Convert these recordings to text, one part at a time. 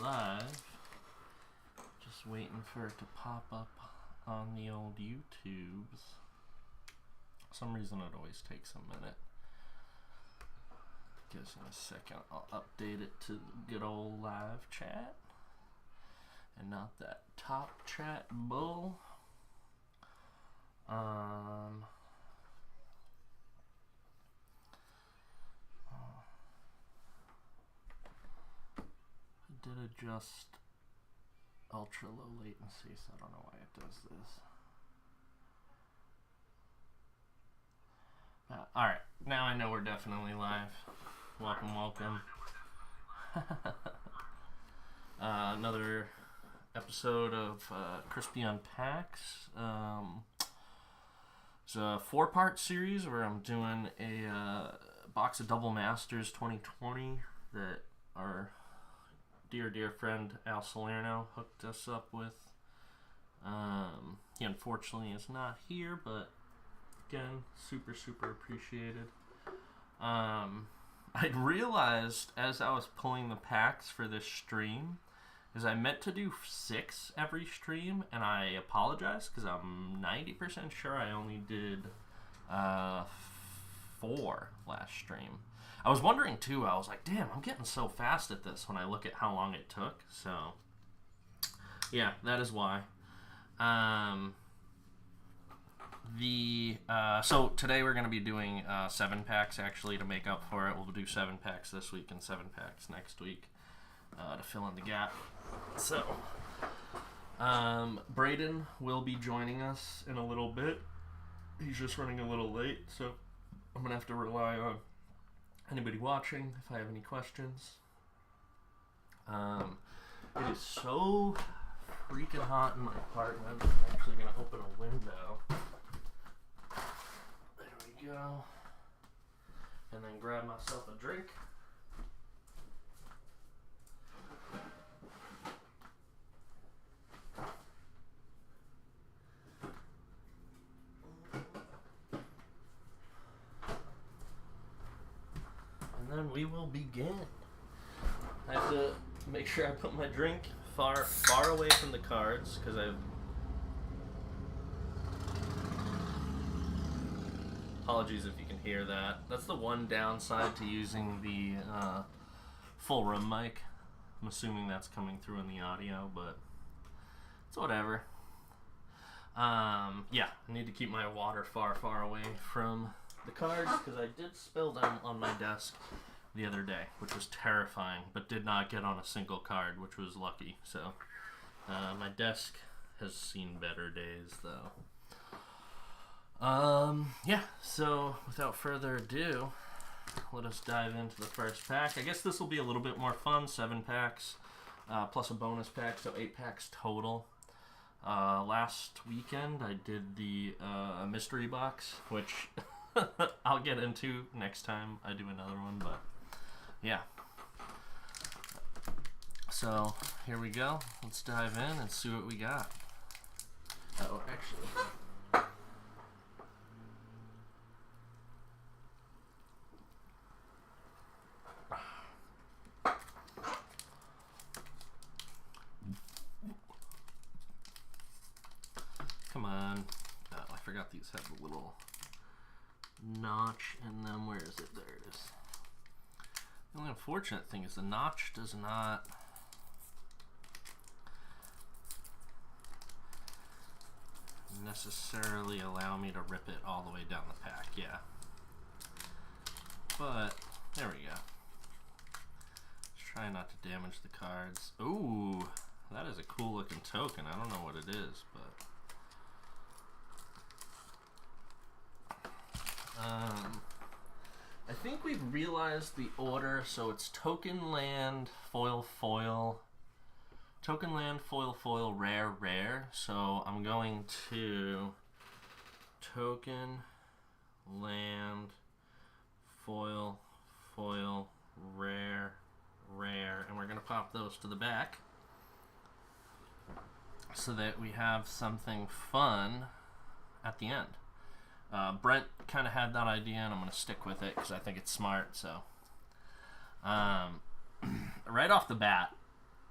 live. Just waiting for it to pop up on the old YouTubes. For some reason it always takes a minute. Guess in a second I'll update it to the good old live chat. And not that top chat bull. I did adjust ultra low latency, so I don't know why it does this. Alright, now I know we're definitely live. Welcome, welcome. Another episode of Chrispy Unpacks. It's a 4-part series where I'm doing a box of Double Masters 2020 that our dear friend Al Salerno hooked us up with. He unfortunately is not here, but again, super appreciated. I'd realized as I was pulling the packs for this stream is I meant to do 6 every stream, and I apologize because I'm 90% sure I only did 4 last stream. I was wondering too, I was like, damn, I'm getting so fast at this when I look at how long it took. So yeah, that is why. So today we're going to be doing 7 packs actually to make up for it. We'll do 7 packs this week and 7 packs next week to fill in the gap. So Braden will be joining us in a little bit. He's just running a little late, so I'm going to have to rely on anybody watching if I have any questions. It is so freaking hot in my apartment. I'm actually going to open a window. There we go. And then grab myself a drink. And then we will begin. I have to make sure I put my drink far away from the cards because I've... Apologies if you can hear that. That's the one downside to using the full room mic. I'm assuming that's coming through in the audio, but it's whatever. Yeah, I need to keep my water far away from the cards because I did spill them on my desk the other day, which was terrifying, but did not get on a single card, which was lucky. So my desk has seen better days though. Yeah, so without further ado, let us dive into the first pack. I guess this will be a little bit more fun. 7 packs plus a bonus pack, so 8 packs total. Last weekend I did the mystery box, which I'll get into next time I do another one, but yeah. So here we go. Let's dive in and see what we got. Oh, actually... Come on. Oh, I forgot these have a little notch in them. Where is it? There it is. The only unfortunate thing is the notch does not necessarily allow me to rip it all the way down the pack. Yeah. But there we go. Let's try not to damage the cards. Ooh, that is a cool looking token. I don't know what it is, but I think we've realized the order, so it's token, land, foil, token, land, foil, rare. So I'm going to token, land, foil, rare, and we're going to pop those to the back so that we have something fun at the end. Brent kind of had that idea, and I'm going to stick with it because I think it's smart. So, right off the bat,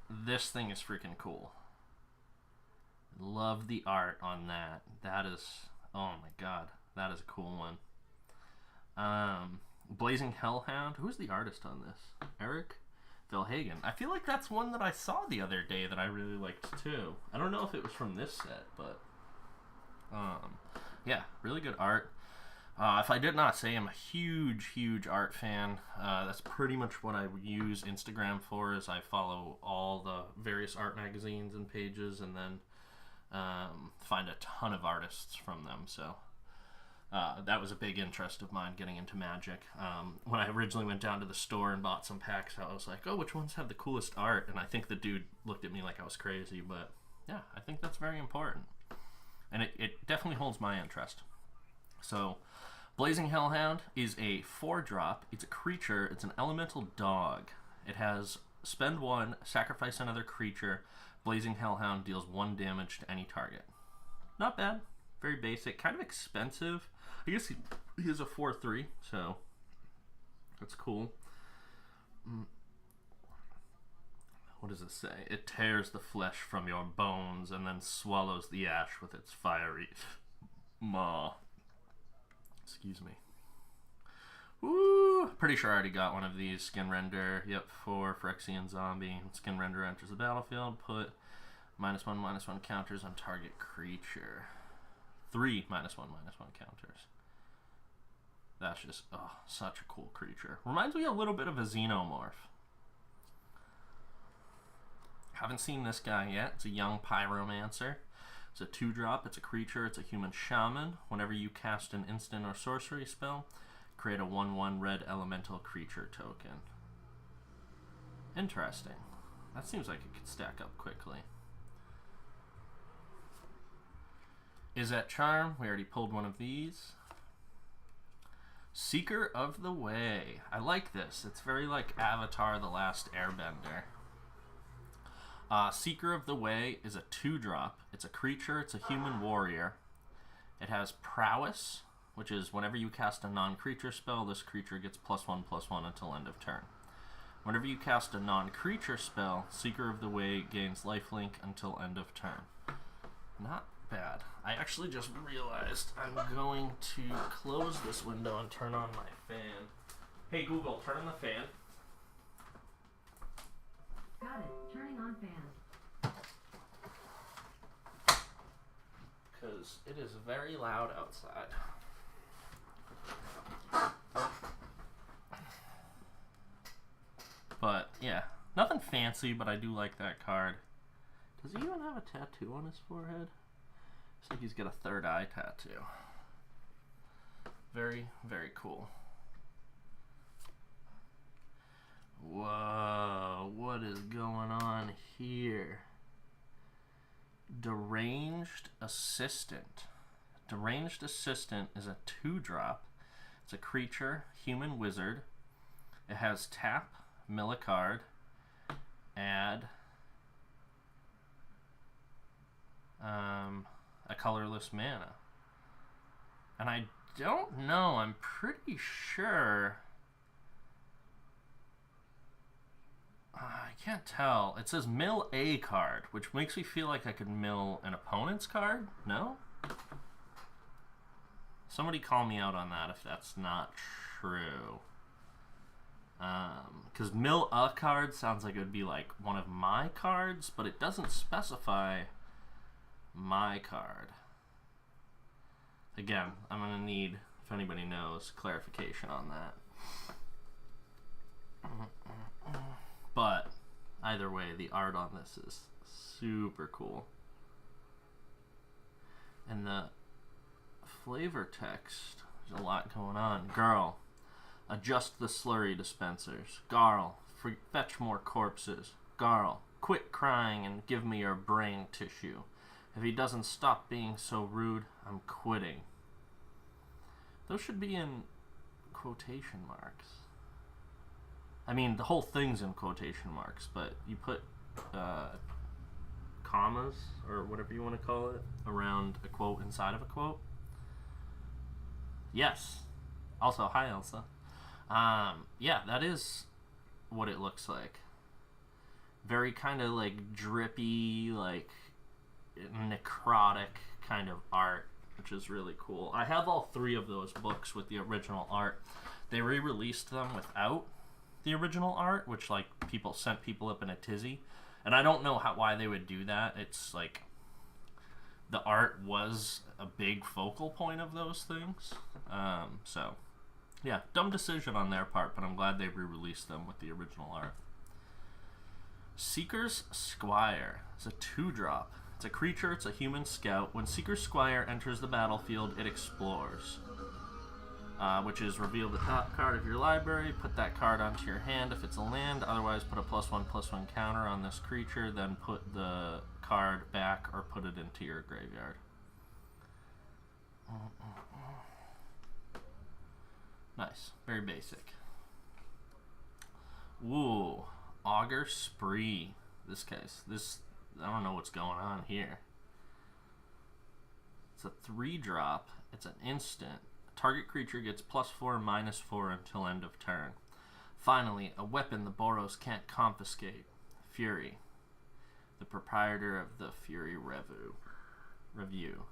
this thing is freaking cool. Love the art on that. That is, oh my god, that is a cool one. Blazing Hellhound. Who's the artist on this? Eric Vilhagen. I feel like that's one that I saw the other day that I really liked too. I don't know if it was from this set, but yeah, really good art. If I did not say, I'm a huge art fan. That's pretty much what I use Instagram for, is I follow all the various art magazines and pages, and then find a ton of artists from them. So that was a big interest of mine, getting into Magic. When I originally went down to the store and bought some packs, I was like, oh, which ones have the coolest art? And I think the dude looked at me like I was crazy, but yeah, I think that's very important. And it definitely holds my interest. So, Blazing Hellhound is a 4-drop. It's a creature. It's an elemental dog. It has spend 1, sacrifice another creature. Blazing Hellhound deals 1 damage to any target. Not bad. Very basic. Kind of expensive. I guess he is a 4/3, so that's cool. What does it say? It tears the flesh from your bones and then swallows the ash with its fiery maw. Excuse me. Woo! Pretty sure I already got one of these. Skin Render. Yep, 4 Phyrexian Zombie. Skin Render enters the battlefield. Put -1/-1 counters on target creature. 3 -1/-1 counters. That's just, oh, such a cool creature. Reminds me a little bit of a Xenomorph. Haven't seen this guy yet. It's a young Pyromancer. It's a 2-drop. It's a creature. It's a human shaman. Whenever you cast an instant or sorcery spell, create a 1/1 red elemental creature token. Interesting. That seems like it could stack up quickly. Is that Charm? We already pulled one of these. Seeker of the Way. I like this. It's very like Avatar: The Last Airbender. Seeker of the Way is a 2-drop. It's a creature. It's a human warrior. It has Prowess, which is whenever you cast a non-creature spell, this creature gets +1/+1 until end of turn. Whenever you cast a non-creature spell, Seeker of the Way gains lifelink until end of turn. Not bad. I actually just realized I'm going to close this window and turn on my fan. Hey Google, turn on the fan. Got it. Turning on fan. Because it is very loud outside. But, yeah. Nothing fancy, but I do like that card. Does he even have a tattoo on his forehead? Looks like he's got a third eye tattoo. Very, very cool. Whoa, what is going on here? Deranged Assistant. Deranged Assistant is a 2-drop. It's a creature, human wizard. It has tap, mill a card, add a colorless mana. And I don't know, I'm pretty sure. I can't tell. It says mill a card, which makes me feel like I could mill an opponent's card. No? Somebody call me out on that if that's not true. Because mill a card sounds like it would be like one of my cards, but it doesn't specify my card. Again, I'm going to need, if anybody knows, clarification on that. But either way, the art on this is super cool. And the flavor text, there's a lot going on. Girl, adjust the slurry dispensers. Garl, fetch more corpses. Garl, quit crying and give me your brain tissue. If he doesn't stop being so rude, I'm quitting. Those should be in quotation marks. I mean, the whole thing's in quotation marks, but you put commas, or whatever you want to call it, around a quote inside of a quote. Yes. Also, hi, Elsa. Yeah, that is what it looks like. very kind of like drippy, like necrotic kind of art, which is really cool. I have all 3 of those books with the original art. They re-released them without the original art, which like sent people up in a tizzy, and I don't know why they would do that. It's like the art was a big focal point of those things. So yeah, dumb decision on their part, but I'm glad they re-released them with the original art. Seeker's Squire. It's a 2-drop. It's a creature, it's a human scout. When Seeker's Squire enters the battlefield, it explores. Which is reveal the top card of your library, put that card onto your hand if it's a land, otherwise put a +1/+1 counter on this creature, then put the card back or put it into your graveyard. Nice. Very basic. Ooh. Augur Spree. This case. I don't know what's going on here. It's a 3-drop. It's an instant. Target creature gets +4/-4 until end of turn. Finally, a weapon the Boros can't confiscate. Fury. The proprietor of the Fury Review.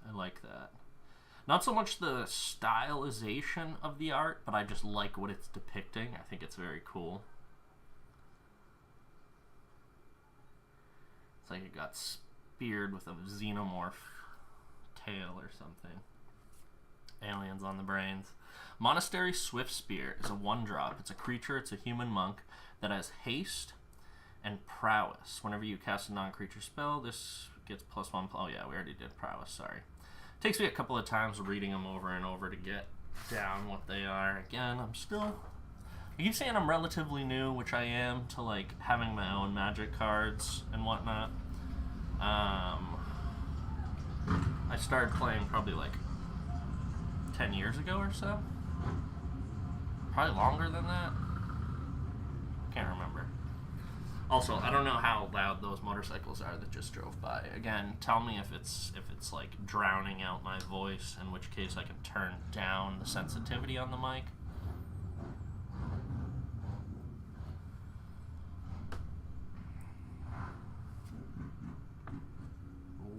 I like that. Not so much the stylization of the art, but I just like what it's depicting. I think it's very cool. It's like it got speared with a xenomorph tail or something. Aliens on the brains. Monastery Swift Spear is a 1-drop. It's a creature, it's a human monk that has haste and prowess. Whenever you cast a non-creature spell, this gets +1. Oh yeah, we already did prowess, sorry. Takes me a couple of times reading them over and over to get down what they are. Again, I keep saying I'm relatively new, which I am, to like having my own magic cards and whatnot. I started playing probably like 10 years ago or so. Probably longer than that. Can't remember. Also, I don't know how loud those motorcycles are that just drove by. Again, tell me if it's like drowning out my voice, in which case I can turn down the sensitivity on the mic.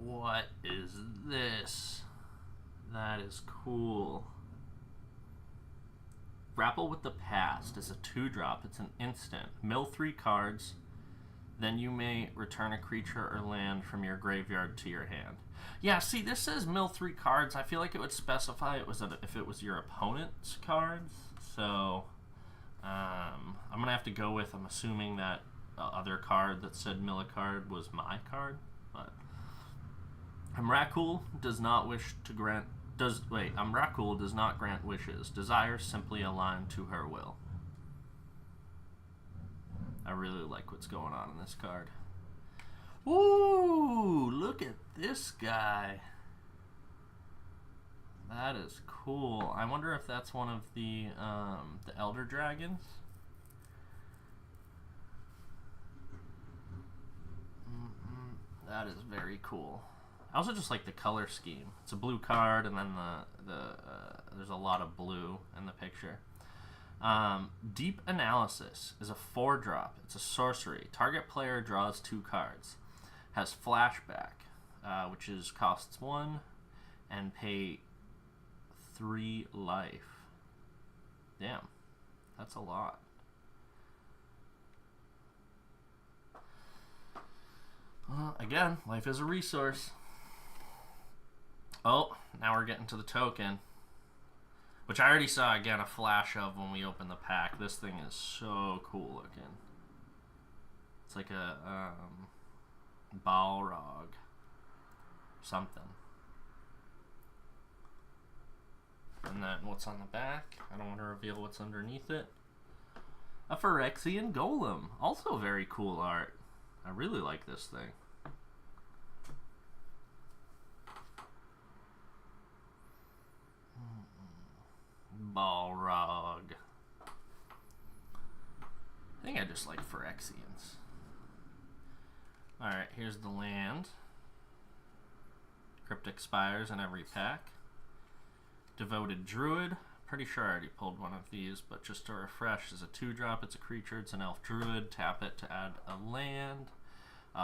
What is this? That is cool. Grapple with the Past is a 2-drop. It's an instant. Mill 3 cards. Then you may return a creature or land from your graveyard to your hand. Yeah, see, this says mill 3 cards. I feel like it would specify if it was your opponent's cards. So, I'm going to have to go with, I'm assuming that other card that said mill a card was my card. But Umrakul does not grant wishes. Desires simply align to her will. I really like what's going on in this card. Ooh, look at this guy. That is cool. I wonder if that's one of the Elder Dragons. That is very cool. I also just like the color scheme. It's a blue card, and then there's a lot of blue in the picture. Deep Analysis is a 4-drop. It's a sorcery. Target player draws 2 cards. Has Flashback, which is costs 1 and pay 3 life. Damn, that's a lot. Again, life is a resource. Oh, now we're getting to the token, which I already saw, again, a flash of when we opened the pack. This thing is so cool looking. It's like a Balrog. Something. And then what's on the back? I don't want to reveal what's underneath it. A Phyrexian Golem. Also very cool art. I really like this thing. Balrog. I think I just like Phyrexians. Alright, here's the land. Cryptic Spires in every pack. Devoted Druid. pretty sure I already pulled one of these, but just to refresh, is a 2-drop. It's a creature. It's an elf druid. Tap it to add a land,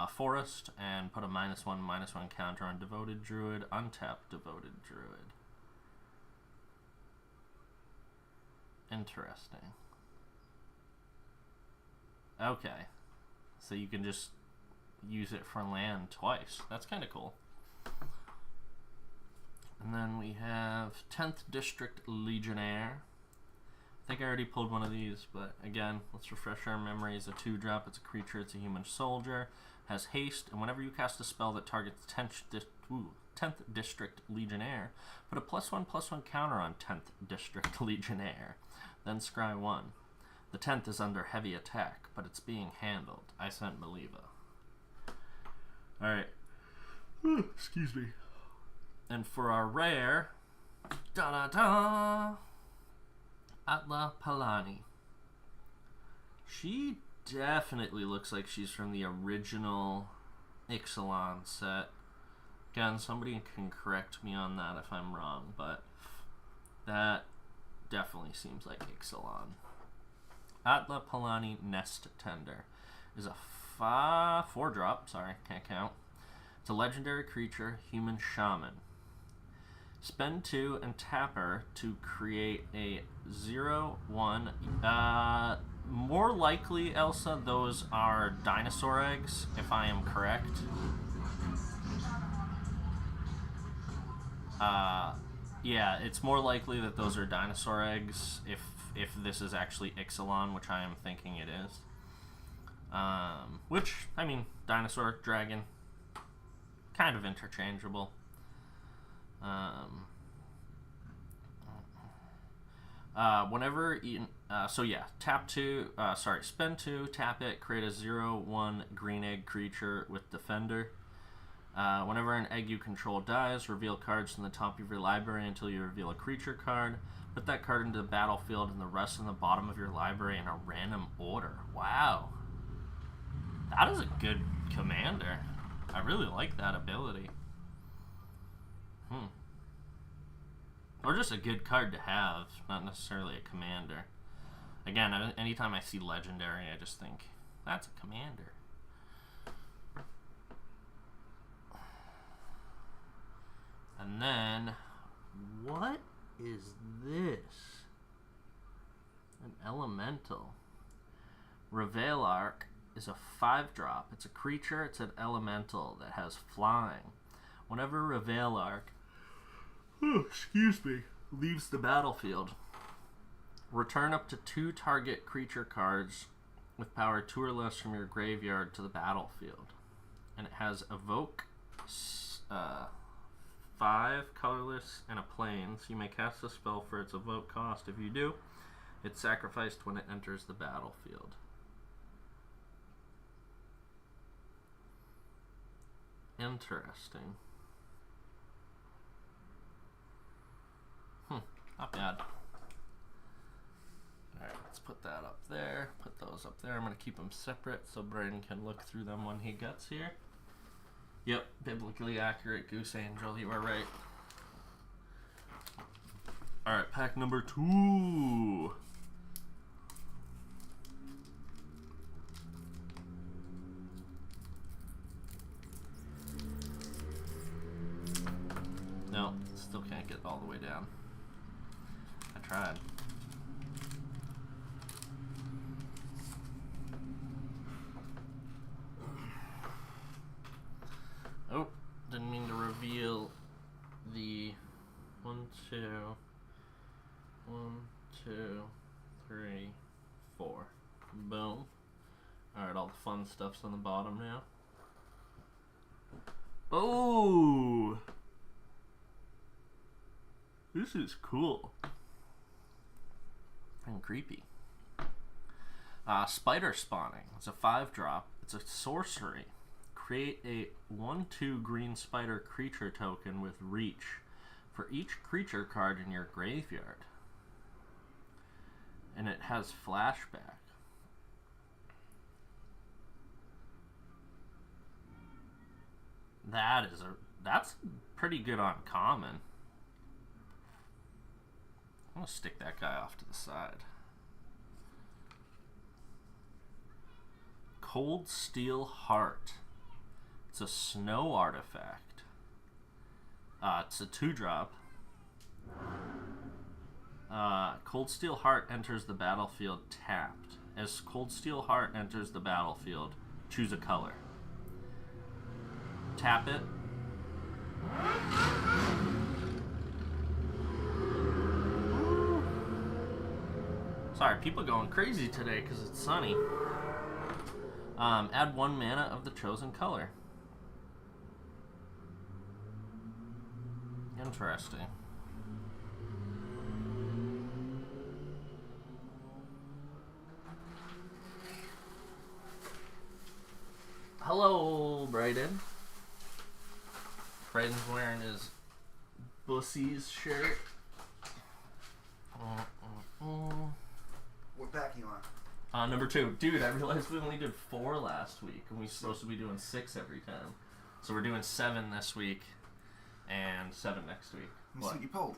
forest, and put a -1/-1 counter on devoted druid. Untap devoted druid. Interesting. Okay, so you can just use it for land twice. That's kind of cool. And then we have 10th District Legionnaire. I think I already pulled one of these, but again, let's refresh our memories. A 2-drop, it's a creature, it's a human soldier, has haste, and whenever you cast a spell that targets 10th District Legionnaire, put a +1/+1 counter on 10th District Legionnaire, then scry 1. The 10th is under heavy attack, but it's being handled. I sent Maliva. Alright. Excuse me. And for our rare, Atla Palani. She definitely looks like she's from the original Ixalan set. Again, somebody can correct me on that if I'm wrong, but that definitely seems like Ixalan. Atla Palani Nest Tender is a 4-drop. Sorry, can't count. It's a legendary creature, human shaman. Spend 2 and tap her to create a 0/1. More likely, Elsa, those are dinosaur eggs, if I am correct. Yeah, it's more likely that those are dinosaur eggs if this is actually Ixalan, which I am thinking it is. Which, I mean, dinosaur, dragon, kind of interchangeable. Whenever you, tap 2, spend 2, tap it, create a 0/1 green egg creature with defender. Whenever an egg you control dies, reveal cards from the top of your library until you reveal a creature card. Put that card into the battlefield and the rest in the bottom of your library in a random order. Wow. That is a good commander. I really like that ability. Or just a good card to have, not necessarily a commander. Again, anytime I see legendary, I just think, that's a commander. And then, what is this? An elemental. Revelark is a 5-drop. It's a creature, it's an elemental that has flying. Whenever Revelark leaves the battlefield, return up to 2 target creature cards with power 2 or less from your graveyard to the battlefield. And it has Evoke, 5, colorless, and a plane. So you may cast a spell for its Evoke cost. If you do, it's sacrificed when it enters the battlefield. Interesting. Not bad. Alright, let's put that up there. Put those up there. I'm going to keep them separate so Brayden can look through them when he gets here. Yep, biblically accurate, Goose Angel. You are right. Alright, pack number 2. No, still can't get all the way down. I tried. Oh, didn't mean to reveal the 1, 2, 3, 4. Boom. Alright, all the fun stuff's on the bottom now. Oh! This is cool. And creepy. Spider Spawning. It's a 5-drop. It's a sorcery. Create a 1/2 green spider creature token with reach for each creature card in your graveyard. And it has flashback. That's pretty good on common. gonna stick that guy off to the side. Cold Steel Heart. It's a snow artifact. It's a 2-drop. Cold Steel Heart enters the battlefield tapped. As Cold Steel Heart enters the battlefield, choose a color. Tap it. Sorry, people going crazy today because it's sunny. Add 1 mana of the chosen color. Interesting. Hello, Brayden. Brayden's wearing his Bussies shirt. What pack you on? Number 2. Dude, I realized we only did 4 last week, and we're supposed to be doing 6 every time. So we're doing 7 this week, and 7 next week. Let me see what you pulled.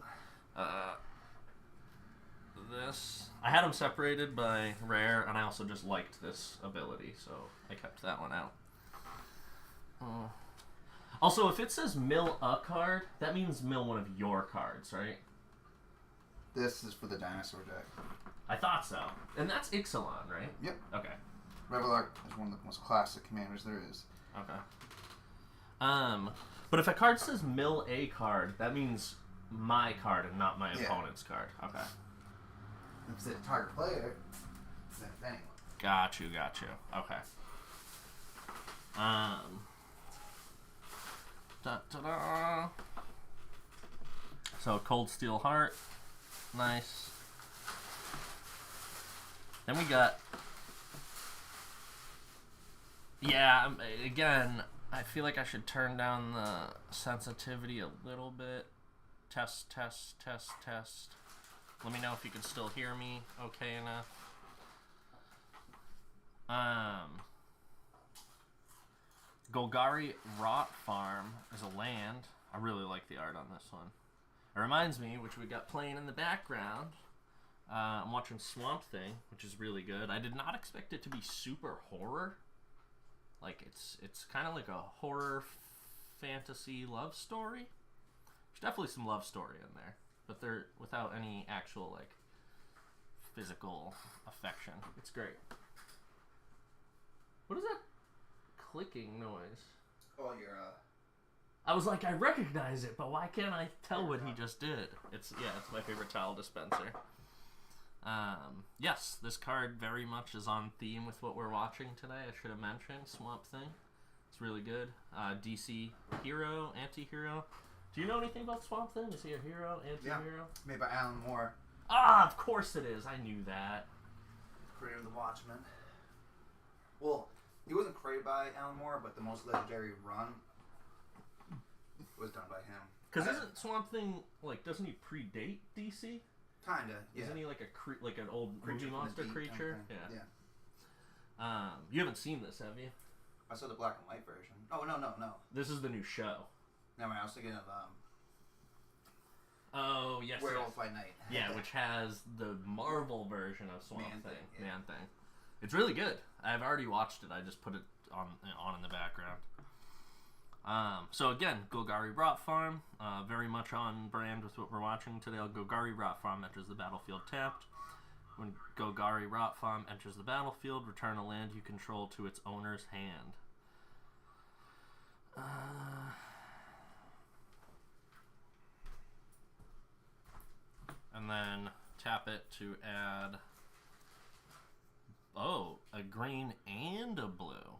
This. I had them separated by rare, and I also just liked this ability, so I kept that one out. Also, if it says mill a card, that means mill one of your cards, right? This is for the dinosaur deck. I thought so. And that's Ixalan, right? Yep. Okay. Revelar is one of the most classic commanders there is. Okay. But if a card says mill a card, that means my card and not my opponent's card. Okay. If it's a target player, then if anyone. Got you. Okay. Da-da-da. So, Cold Steel Heart. Nice. Then we got... Yeah, again, I feel like I should turn down the sensitivity a little bit. Test. Let me know if you can still hear me okay enough. Golgari Rot Farm is a land. I really like the art on this one. It reminds me, which we got playing in the background, I'm watching Swamp Thing, which is really good. I did not expect it to be super horror. Like, it's kind of like a horror fantasy love story. There's definitely some love story in there, but they're without any actual, like, physical affection. It's great. What is that clicking noise? Oh, you're I was like, I recognize it, but why can't I tell what he just did? It's my favorite towel dispenser. Yes, this card very much is on theme with what we're watching today. I should have mentioned Swamp Thing. It's really good. DC hero, anti-hero. Do you know anything about Swamp Thing? Is he a hero, anti-hero? Yeah, made by Alan Moore. Ah, of course it is. I knew that. Creator of the Watchmen. Well, he wasn't created by Alan Moore, but the most legendary run was done by him. Because isn't Swamp Thing, like, doesn't he predate DC? Kinda, yeah. Isn't he like like an old movie monster creature? Yeah. You haven't seen this, have you? I saw the black and white version. Oh, no. This is the new show. Never mind, I was thinking of Oh, yes. Werewolf by Night. Yeah, which has the Marvel version of Swamp Man Thing. Thing, yeah. Man Thing. It's really good. I've already watched it. I just put it on in the background. So again, Golgari Rot Farm, very much on brand with what we're watching today. Golgari Rot Farm enters the battlefield tapped. When Golgari Rot Farm enters the battlefield, return a land you control to its owner's hand. And then tap it to add a green and a blue.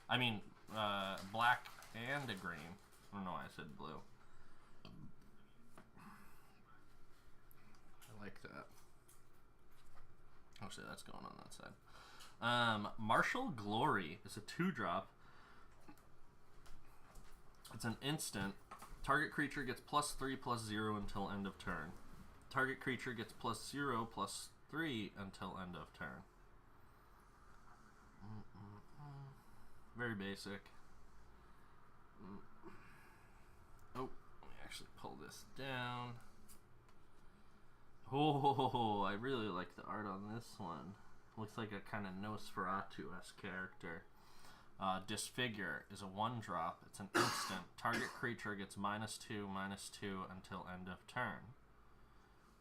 I mean, black and a green. I don't know why I said blue. I like that. Actually, that's going on that side. Martial Glory is a 2-drop. It's an instant. Target creature gets +3/+0 until end of turn. Target creature gets +0/+3 until end of turn. Very basic. Oh, let me actually pull this down. Oh, I really like the art on this one. Looks like a kind of Nosferatu-esque character. Disfigure is a 1-drop. It's an instant. Target creature gets -2/-2 until end of turn.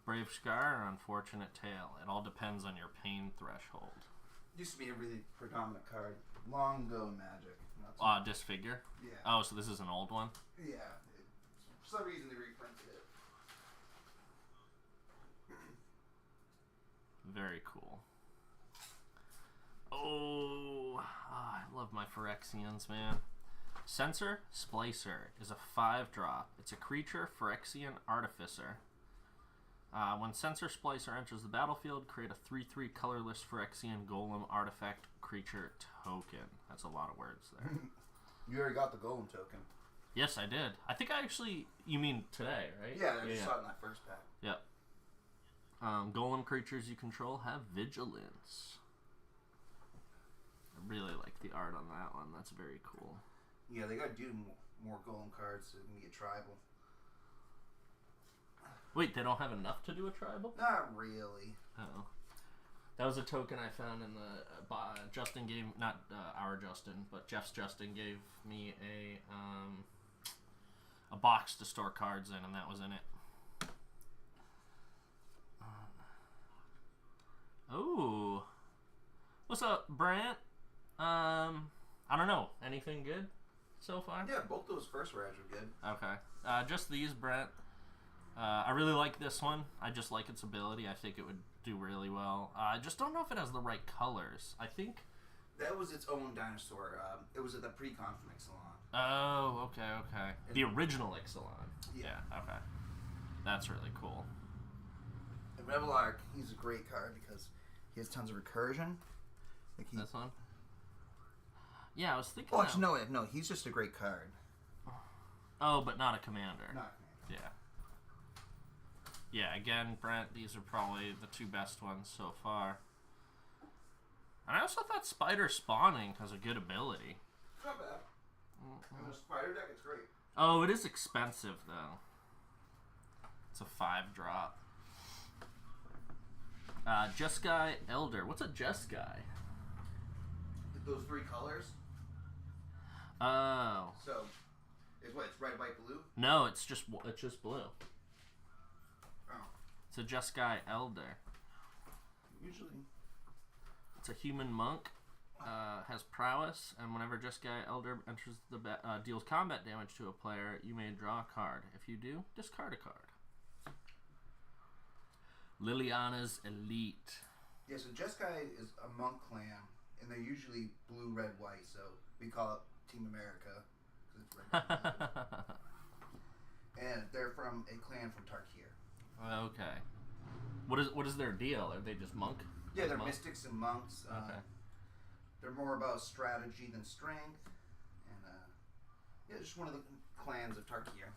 Brave Scar or Unfortunate Tale. It all depends on your pain threshold. Used to be a really predominant card. Long ago in Magic. Disfigure? Yeah. Oh, so this is an old one? Yeah. For some reason they reprinted it. Very cool. Oh, I love my Phyrexians, man. Censor Splicer is a 5-drop. It's a creature, Phyrexian Artificer. When Censor Splicer enters the battlefield, create a 3/3 colorless Phyrexian Golem artifact creature token. That's a lot of words there. You already got the Golem token. Yes, I did. I think I actually... You mean today, right? Yeah, I just saw it in that first pack. Yep. Golem creatures you control have Vigilance. I really like the art on that one. That's very cool. Yeah, they gotta do more Golem cards so it can be a tribal. Wait, they don't have enough to do a tribal? Not really. Oh. That was a token I found in the... Justin gave... Not our Justin, but Jeff's Justin gave me a box to store cards in, and that was in it. Oh. What's up, Brant? I don't know. Anything good so far? Yeah, both those first rares were good. Okay. Just these, Brent. I really like this one. I just like its ability. I think it would do really well. I just don't know if it has the right colors. I think... That was its own dinosaur. It was at the pre-con from Ixalan. Oh, okay. The original Ixalan. Yeah. Okay. That's really cool. And Revelark, he's a great card because he has tons of recursion. Like This one? Yeah, I was thinking... Oh, actually, no, he's just a great card. Oh, but not a commander. Not a commander. Yeah. Yeah, again, Brent, these are probably the 2 best ones so far. And I also thought Spider Spawning has a good ability. It's not bad. In the Spider deck, it's great. Oh, it is expensive, though. It's a 5-drop. Jeskai Elder. What's a Jeskai? Those 3 colors. Oh. So, it's what? It's red, white, blue? No, it's just blue. Oh. It's a Jeskai Elder. Usually. It's a human monk. Has prowess, and whenever Jeskai Elder enters the deals combat damage to a player, you may draw a card. If you do, discard a card. Liliana's Elite. Yeah, so Jeskai is a monk clan, and they're usually blue, red, white, so we call it Team America. 'Cause it's red, white, blue. And they're from a clan from Tarkir. Okay. What is their deal? Are they just monk? Yeah, they're monk? mystics and monks. Okay. They're more about strategy than strength. And, yeah, just one of the clans of Tarkir.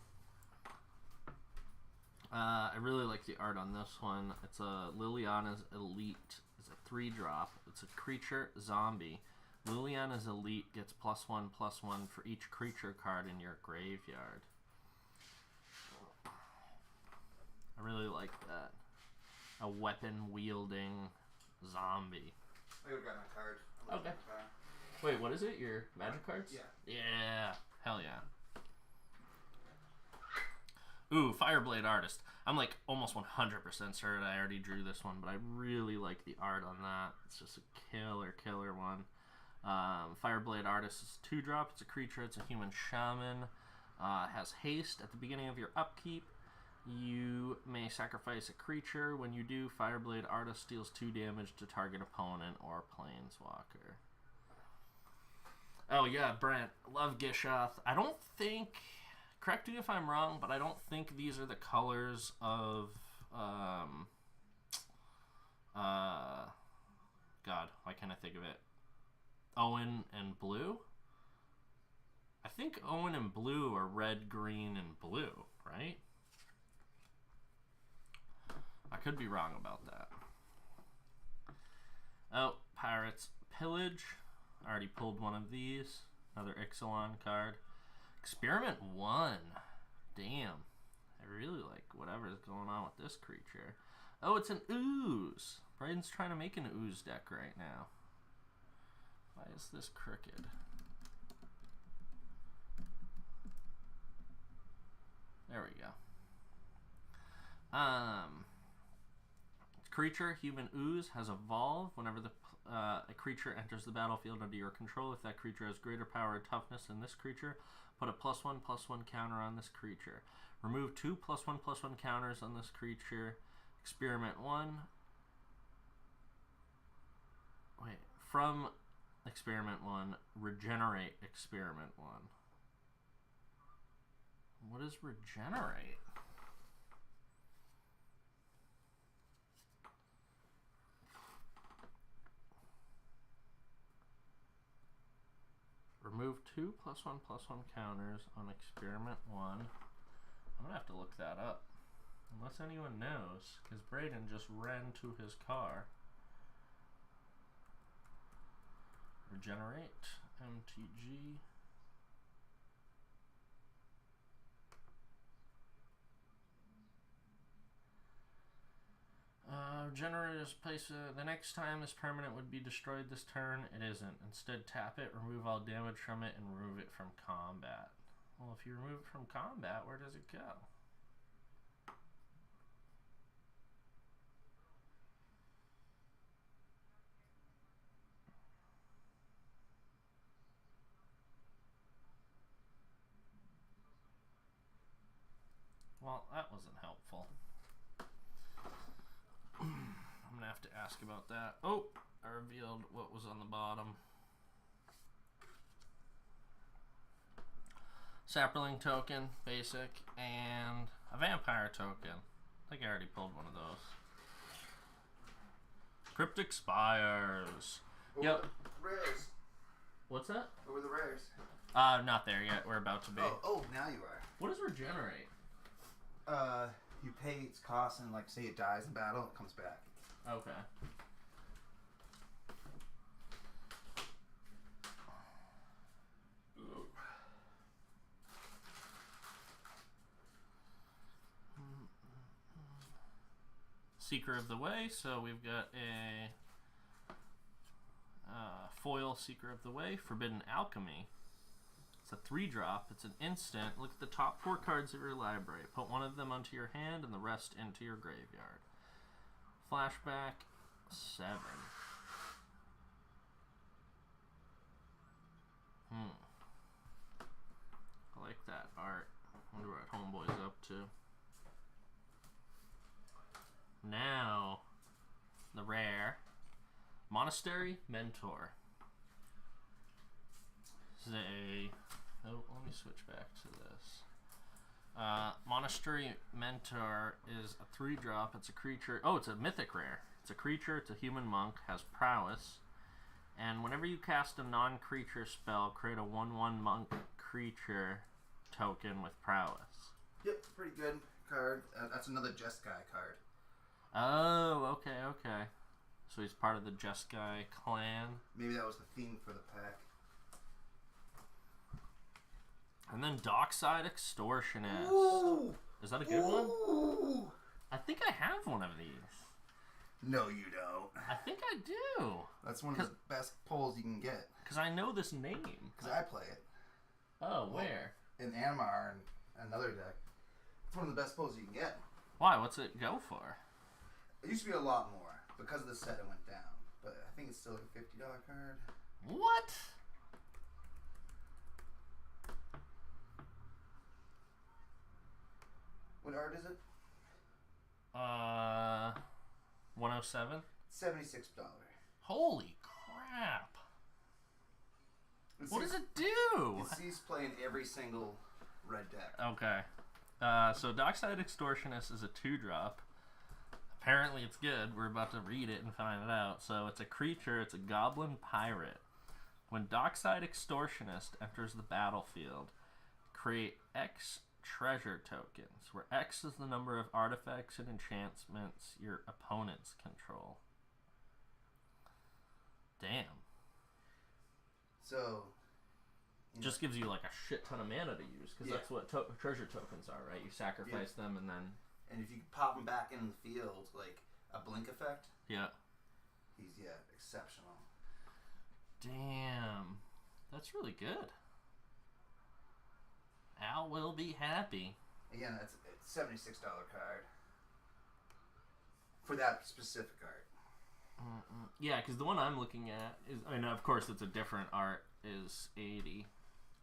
I really like the art on this one. It's a Liliana's Elite. It's a 3-drop. It's a creature zombie. Liliana's Elite gets +1/+1 for each creature card in your graveyard. I really like that. A weapon-wielding zombie. I go grab my card. Okay. Wait, what is it? Your magic cards? Yeah. Yeah. Hell yeah. Ooh, Fireblade Artist. I'm like almost 100% certain I already drew this one, but I really like the art on that. It's just a killer one. Fireblade Artist is 2-drop. It's a creature. It's a human shaman. Has haste at the beginning of your upkeep. You may sacrifice a creature. When you do, Fireblade Artist deals 2 damage to target opponent or planeswalker. Oh yeah, Brent. Love Gishoth. I don't think... Correct me if I'm wrong, but I don't think these are the colors of... God, why can't I think of it? Owen and Blue? I think Owen and Blue are red, green, and blue, right? I could be wrong about that. Oh, Pirates Pillage. I already pulled one of these. Another Ixalan card. Experiment 1. Damn. I really like whatever is going on with this creature. Oh, it's an ooze. Braden's trying to make an ooze deck right now. Why is this crooked? There we go. Creature, human ooze, has evolved. Whenever a creature enters the battlefield under your control, if that creature has greater power or toughness than this creature, put a +1/+1 counter on this creature. Remove 2 +1/+1 counters on this creature. Experiment 1. Wait, from Experiment 1, regenerate Experiment 1. What is regenerate? Remove 2 +1/+1 counters on Experiment 1. I'm gonna have to look that up. Unless anyone knows, because Braden just ran to his car. Regenerate, MTG. Regenerate is place. The next time this permanent would be destroyed this turn, it isn't. Instead, tap it, remove all damage from it, and remove it from combat. Well, if you remove it from combat, where does it go? Well, that wasn't helpful. I'm gonna have to ask about that. Oh, I revealed what was on the bottom. Sapperling token, basic, and a vampire token. I think I already pulled one of those. Cryptic Spires. Yep. Rares. What's that? What were the rares? Not there yet. We're about to be. Oh, now you are. What does regenerate? You pay its cost and, like, say it dies in battle, it comes back. Okay. Seeker of the Way, so we've got a foil Seeker of the Way, Forbidden Alchemy. It's a 3-drop, it's an instant. Look at the top 4 cards of your library. Put one of them onto your hand and the rest into your graveyard. Flashback 7. I like that art. Wonder what Homeboy's up to. Now, the rare Monastery Mentor. This is a... Oh, let me switch back to this. Monastery Mentor is a 3-drop. It's a creature. Oh, it's a mythic rare. It's a creature. It's a human monk. Has prowess. And whenever you cast a non-creature spell, create a 1/1 monk creature token with prowess. Yep, pretty good card. That's another Just Guy card. Oh, okay. So he's part of the Just Guy clan. Maybe that was the theme for the pack. And then Dockside Extortionist. Ooh! Is that a good one? Ooh! I think I have one of these. No, you don't. I think I do. That's one of the best pulls you can get. Because I know this name. Because I play it. Oh, where? In Animar and another deck. It's one of the best pulls you can get. Why? What's it go for? It used to be a lot more. Because of the set, it went down. But I think it's still like a $50 card. What? What art is it? 107. $76. Holy crap! What does it do? It sees play in every single red deck. Okay. So Dockside Extortionist is a 2-drop. Apparently it's good. We're about to read it and find it out. So it's a creature. It's a goblin pirate. When Dockside Extortionist enters the battlefield, create X treasure tokens, where X is the number of artifacts and enchantments your opponents control. Damn. So... Just gives you like a shit ton of mana to use, because that's what treasure tokens are, right? You sacrifice them and then... And if you pop them back in the field, like, blink effect. Yeah. He's exceptional. Damn. That's really good. Al will be happy. Again, it's $76 card for that specific art. Yeah, because the one I'm looking at is, I mean, of course, it's a different art, is 80.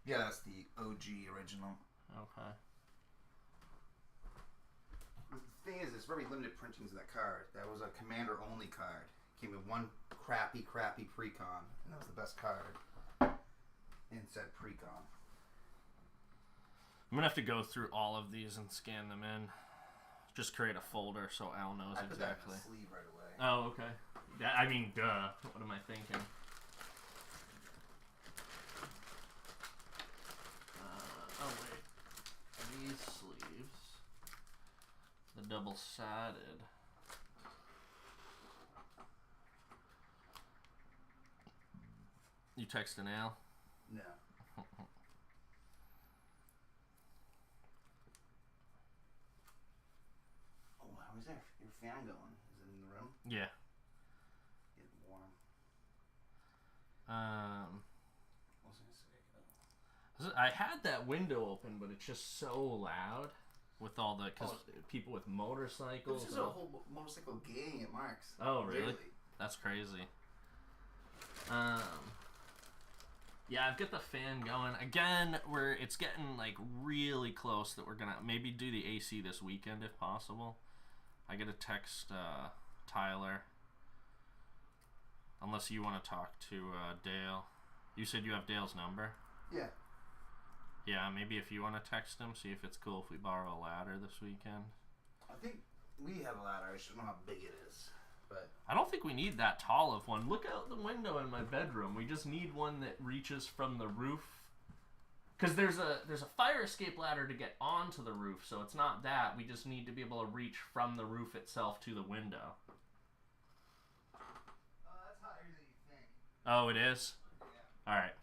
Yeah, that's the OG original. Okay. The thing is, it's very limited printings of that card. That was a commander-only card. Came with one crappy precon, and that was the best card. And said precon. I'm going to have to go through all of these and scan them in. Just create a folder so Al knows I put exactly. that in the sleeve right away. Oh, okay. I mean, duh. What am I thinking? Oh, wait. These sleeves. The double-sided. You texting Al? No. Oh, how is there? Your fan going? Is it in the room? Yeah. Getting warm. What was I gonna say? I had that window open, but it's just so loud with all the people with motorcycles. This is a whole motorcycle gang at Mark's. Oh, really? That's crazy. Yeah, I've got the fan going again. It's getting like really close that we're gonna maybe do the AC this weekend if possible. I gotta text Tyler. Unless you want to talk to Dale. You said you have Dale's number? Yeah. Yeah, maybe if you want to text him, see if it's cool if we borrow a ladder this weekend. I think we have a ladder. I just don't know how big it is. But I don't think we need that tall of one. Look out the window in my bedroom. We just need one that reaches from the roof. Because there's a fire escape ladder to get onto the roof, so it's not that. We just need to be able to reach from the roof itself to the window. that's higher than you think. Oh, it is? Yeah. Alright.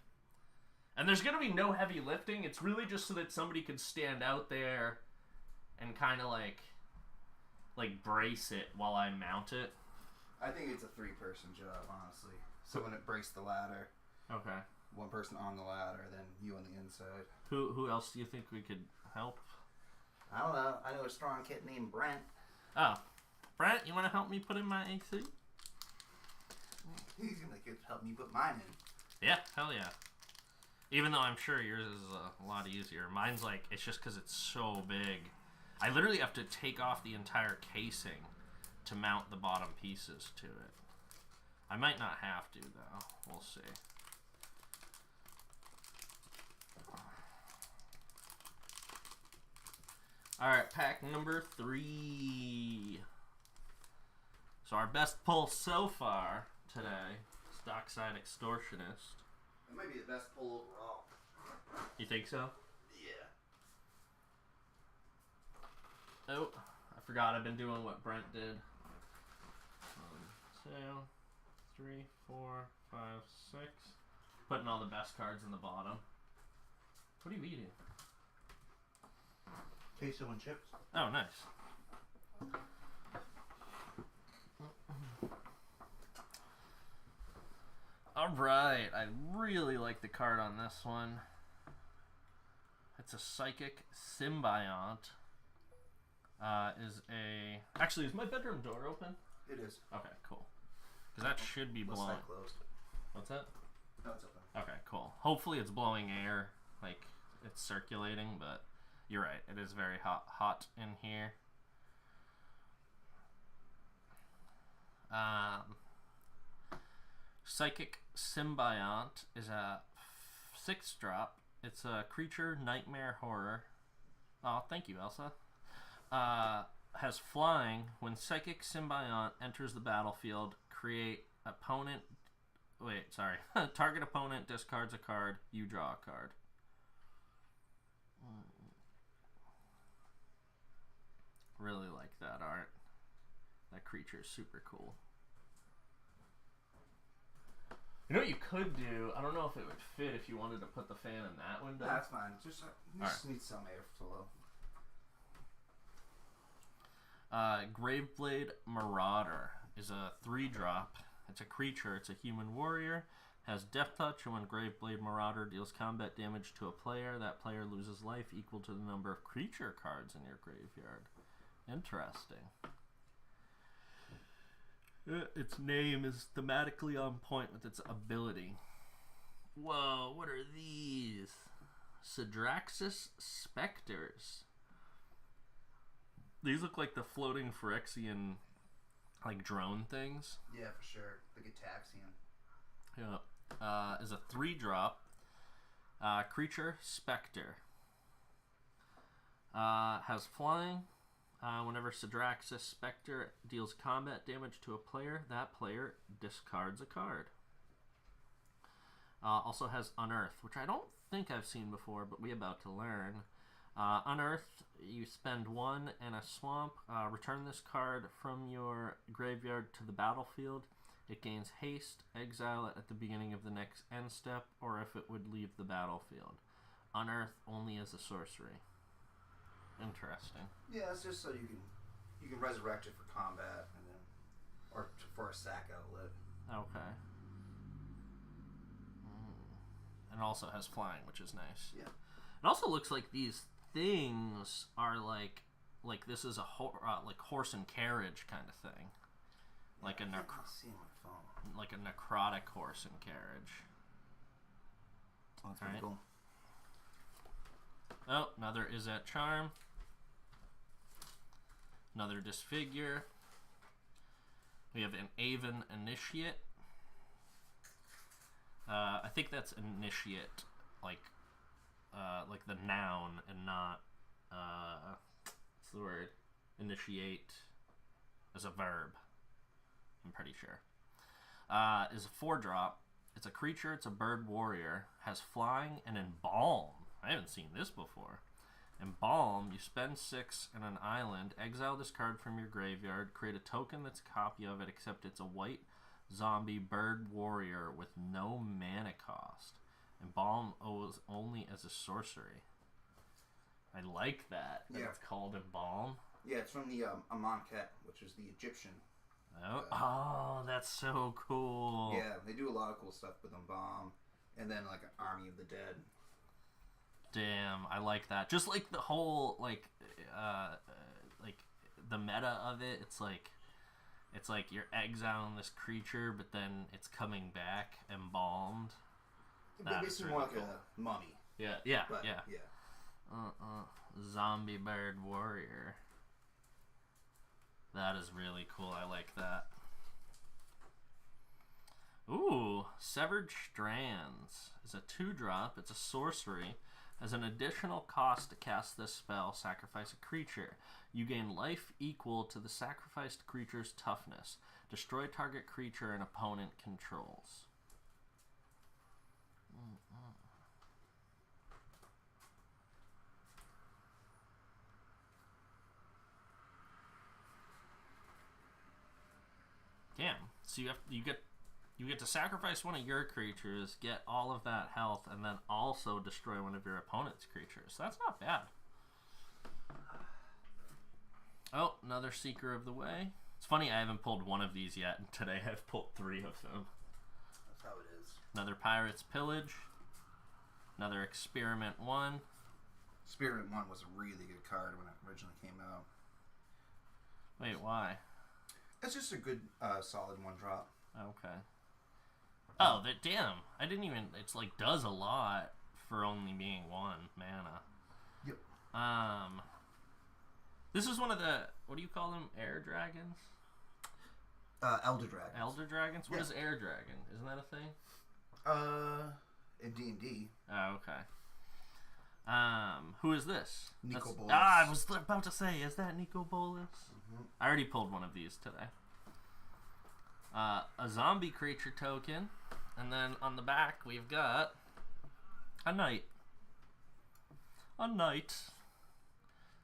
And there's going to be no heavy lifting. It's really just so that somebody could stand out there and kind of like brace it while I mount it. I think it's a 3-person job, honestly. So when it breaks the ladder, Okay. one person on the ladder, then you on the inside. Who else do you think we could help? I don't know. I know a strong kid named Brent. Oh. Brent, you want to help me put in my AC? He's gonna help me put mine in. Yeah, hell yeah. Even though I'm sure yours is a lot easier. Mine's like, it's just because it's so big. I literally have to take off the entire casing to mount the bottom pieces to it. I might not have to, though. We'll see. Alright, pack number 3. So our best pull so far today is Dockside Extortionist. It might be the best pull overall. You think so? Yeah. Oh, I forgot I've been doing what Brent did. 1, 2, 3, 4, 5, 6. Putting all the best cards in the bottom. What are you eating? Queso and chips. Oh, nice. Alright, I really like the card on this one. It's a Psychic Symbiont. Actually, is my bedroom door open? It is. Okay, cool. Because that should be blowing. Side closed. What's that? No, it's open. Okay, cool. Hopefully it's blowing air, like it's circulating, but you're right. It is very hot in here. Psychic Symbiont is a 6-drop. It's a creature, nightmare, horror. Oh, thank you, Elsa. Has flying. When Psychic Symbiont enters the battlefield, create opponent... Wait, sorry. Target opponent discards a card. You draw a card. Really like that art. That creature is super cool. You know what you could do? I don't know if it would fit if you wanted to put the fan in that window. That's fine. Just need some airflow. Graveblade Marauder is a 3-drop. It's a creature. It's a human warrior. Has Death Touch, and when Graveblade Marauder deals combat damage to a player, that player loses life equal to the number of creature cards in your graveyard. Interesting. Its name is thematically on point with its ability. Whoa, what are these? Sidraxis Specters. These look like the floating Phyrexian, like, drone things. Yeah, for sure. Like Ataxian. Yeah. Is a 3-drop. Creature Specter. Has flying. Whenever Sidraxis Specter deals combat damage to a player, that player discards a card. Also has Unearth, which I don't think I've seen before, but we're about to learn. Unearth, you spend 1 and a swamp. Return this card from your graveyard to the battlefield. It gains haste. Exile it at the beginning of the next end step, or if it would leave the battlefield. Unearth only as a sorcery. Interesting. Yeah, it's just so you can resurrect it for combat, and then for a sack outlet. Okay. And also has flying, which is nice. Yeah. It also looks like these things are like this is a like horse and carriage kind of thing, like I can't see my phone. like a necrotic horse and carriage. That's pretty cool. Oh, another Izzet Charm. Another Disfigure. We have an Aven Initiate. I think that's Initiate, like the noun, and not what's the word? Initiate as a verb. I'm pretty sure. Is a 4-drop. It's a creature. It's a bird warrior. Has flying and embalm. I haven't seen this before. Embalm, you spend 6 in an island, exile this card from your graveyard, create a token that's a copy of it, except it's a white zombie bird warrior with no mana cost. Embalm owes only as a sorcery. I like that. Yeah. It's called Embalm. Yeah, it's from the Amonkhet, which is the Egyptian. Oh, that's so cool. Yeah, they do a lot of cool stuff with Embalm, and then like an Army of the Dead. Damn, I like that. Just like the whole like the meta of it. It's like you're exiling this creature, but then it's coming back embalmed. It's more like a mummy. Yeah. Zombie bird warrior. That is really cool. I like that. Ooh, Severed Strands is a 2-drop. It's a sorcery. As an additional cost to cast this spell, sacrifice a creature. You gain life equal to the sacrificed creature's toughness. Destroy target creature an opponent controls. Damn. So you get to sacrifice one of your creatures, get all of that health, and then also destroy one of your opponent's creatures. That's not bad. Oh, another Seeker of the Way. It's funny I haven't pulled one of these yet, and today I've pulled 3 of them. That's how it is. Another Pirate's Pillage. Another Experiment 1. Experiment 1 was a really good card when it originally came out. Wait, why? It's just a good, solid 1-drop. Okay. Oh, damn. I didn't even... It's like does a lot for only being 1 mana. Yep. This is one of the... What do you call them? Air dragons? Elder Dragons. Elder dragons? What Yeah. is air dragon? Isn't that a thing? In D&D. Oh, okay. Who is this? Nico Bolas. I was about to say, is that Nico Bolas? Mm-hmm. I already pulled one of these today. A zombie creature token, and then on the back we've got a knight. A knight.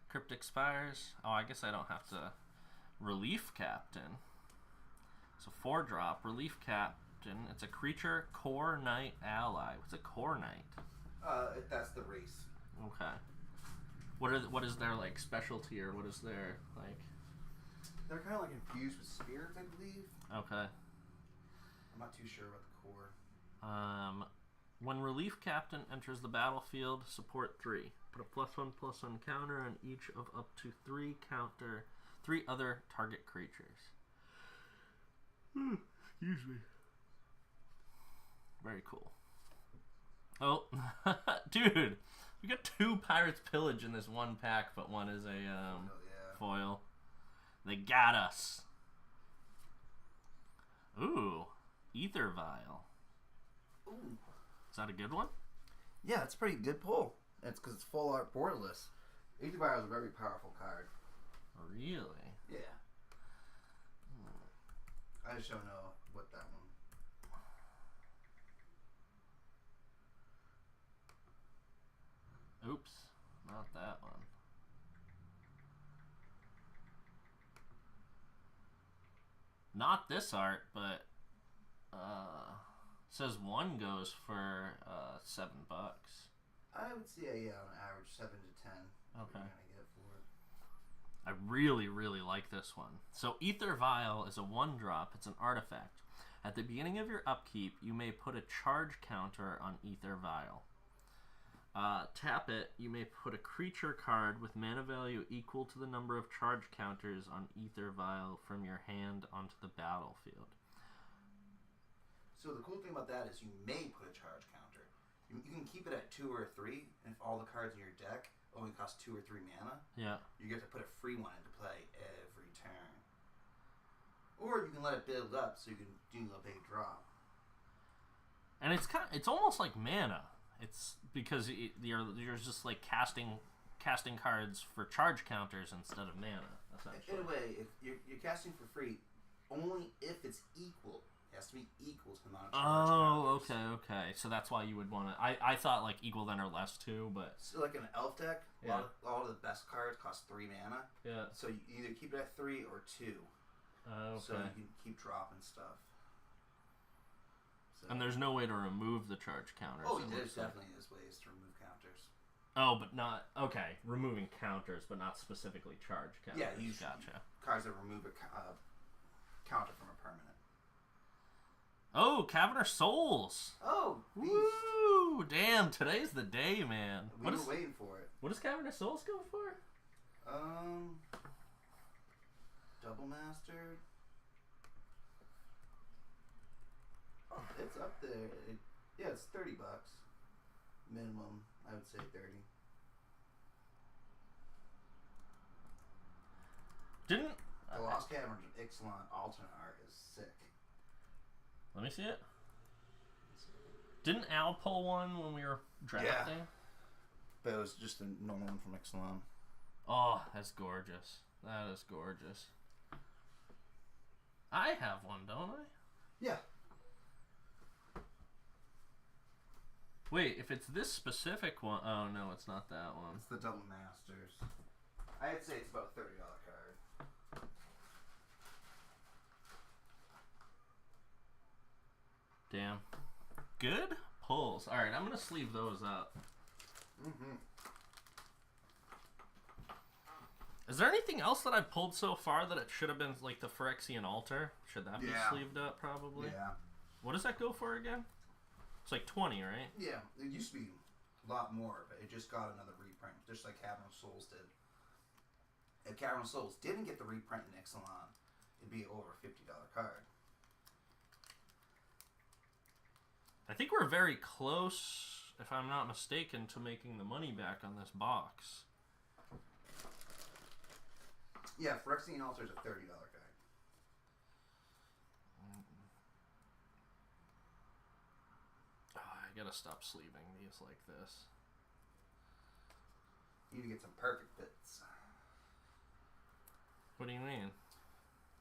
Cryptic Spires. Oh, I guess I don't have to. Relief Captain. It's a 4-drop. Relief Captain. It's a creature core knight ally. What's a core knight? That's the race. Okay. What is their like specialty, or what is their like? They're kind of like infused with spirits, I believe. Okay. I'm not too sure about the core. When relief captain enters the battlefield, support 3. Put a +1/+1 counter on each of up to 3 other target creatures. Excuse me. Very cool. Oh, dude, we got 2 Pirates Pillage in this one pack, but one is a Yeah. foil. They got us. Ooh, Ether Vial. Ooh. Is that a good one? Yeah, it's a pretty good pull. It's because it's full art borderless. Ether Vial is a very powerful card. Really? Yeah. I just don't know what that one. Oops, not that one. Not this art, but says one goes for $7. I would say on average 7 to 10. Okay. What you're gonna get for it. I really, really like this one. So Ether Vial is a 1-drop. It's an artifact. At the beginning of your upkeep, you may put a charge counter on Ether Vial. Tap it, you may put a creature card with mana value equal to the number of charge counters on Ether Vial from your hand onto the battlefield. So the cool thing about that is you may put a charge counter. You can keep it at 2 or 3, and if all the cards in your deck only cost 2 or 3 mana, Yeah. you get to put a free one into play every turn. Or you can let it build up so you can do a big drop. And it's almost like mana. It's because you're just like casting cards for charge counters instead of mana, essentially. In a way, if you're casting for free only if it's equal. It has to be equal to the amount of charge counters. Okay. So that's why you would want to... I thought like equal then or less too, but... So like an elf deck, Yeah. a lot of the best cards cost 3 mana. Yeah. So you either keep it at 3 or 2. Okay. So you can keep dropping stuff. So. And there's no way to remove the charge counters. Oh, it there's looks like. definitely ways to remove counters. Oh, but not... Okay, removing counters, but not specifically charge counters. Yeah, you Gotcha. Cards that remove a counter from a permanent. Oh, Caverner Souls! Oh, Woo! Damn, today's the day, man. we were waiting for it. What does Caverner Souls go for? Double Master. Oh, it's up there. Yeah, it's $30 minimum. I would say 30. Didn't... The Lost Caverns of Ixalan alternate art is sick. Let me see it. Didn't Al pull one when we were drafting? Yeah. But it was just a normal one from Ixalan. Oh, that's gorgeous. That is gorgeous. I have one, don't I? Yeah. Wait, if it's this specific one... Oh, no, it's not that one. It's the Double Masters. I'd say it's about a $30 card. Damn. Good pulls. Alright, I'm going to sleeve those up. Mm-hmm. Is there anything else that I pulled so far that it should have been like the Phyrexian Altar? Should that be sleeved up probably? Yeah. What does that go for again? It's like 20, right? Yeah. It used to be a lot more, but it just got another reprint, just like Cavern of Souls did. If Cavern of Souls didn't get the reprint in Ixalan, it'd be over a $50 card. I think we're very close, if I'm not mistaken, to making the money back on this box. Yeah, Phyrexian Altar is a $30 card. Oh, I gotta stop sleeving these like this. You need to get some perfect bits. What do you mean?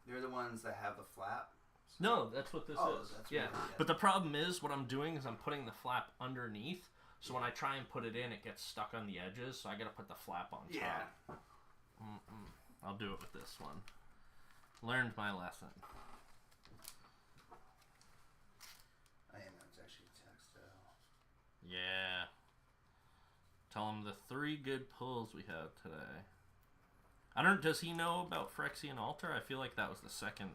They're the ones that have the flap. No, that's what this is. That's Yeah. what it is. But the problem is, what I'm doing is I'm putting the flap underneath, so when I try and put it in, it gets stuck on the edges, so I gotta put the flap on top. Yeah. I'll do it with this one. Learned my lesson. I am. It's actually textile. Yeah. Tell him the 3 good pulls we had today. I don't. Does he know about Phyrexian Altar? I feel like that was the second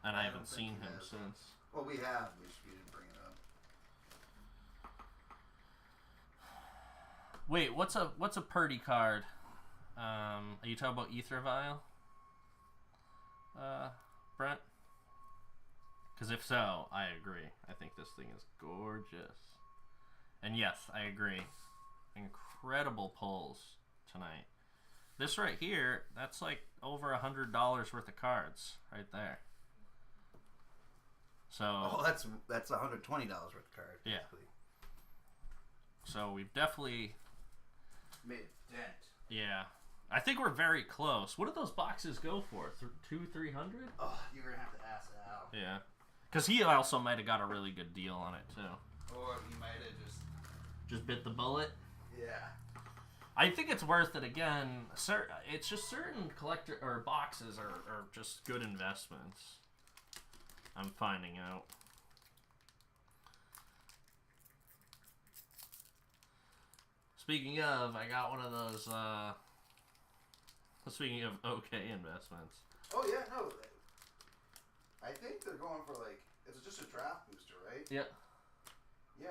And I haven't don't think seen he him has. since. Well, we have. We just didn't bring it up. Wait, what's a Purdy card? Are you talking about Ether Vial? Brent? Because if so, I agree. I think this thing is gorgeous. And yes, I agree. Incredible pulls tonight. This right here, that's like over $100 worth of cards right there. So that's $120 worth of cards. Yeah. Basically. So we've definitely Made a dent. Yeah. I think we're very close. What do those boxes go for? 200-300? Oh, you're gonna have to ask Al. Yeah. Because he also might have got a really good deal on it too. Or he might have Just bit the bullet. Yeah. I think it's worth it again. It's just certain collector or boxes are just good investments. I'm finding out. Speaking of, I got one of those. Speaking of okay investments. Oh yeah, no. I think they're going for like it's just a draft booster, right? Yep. Yeah.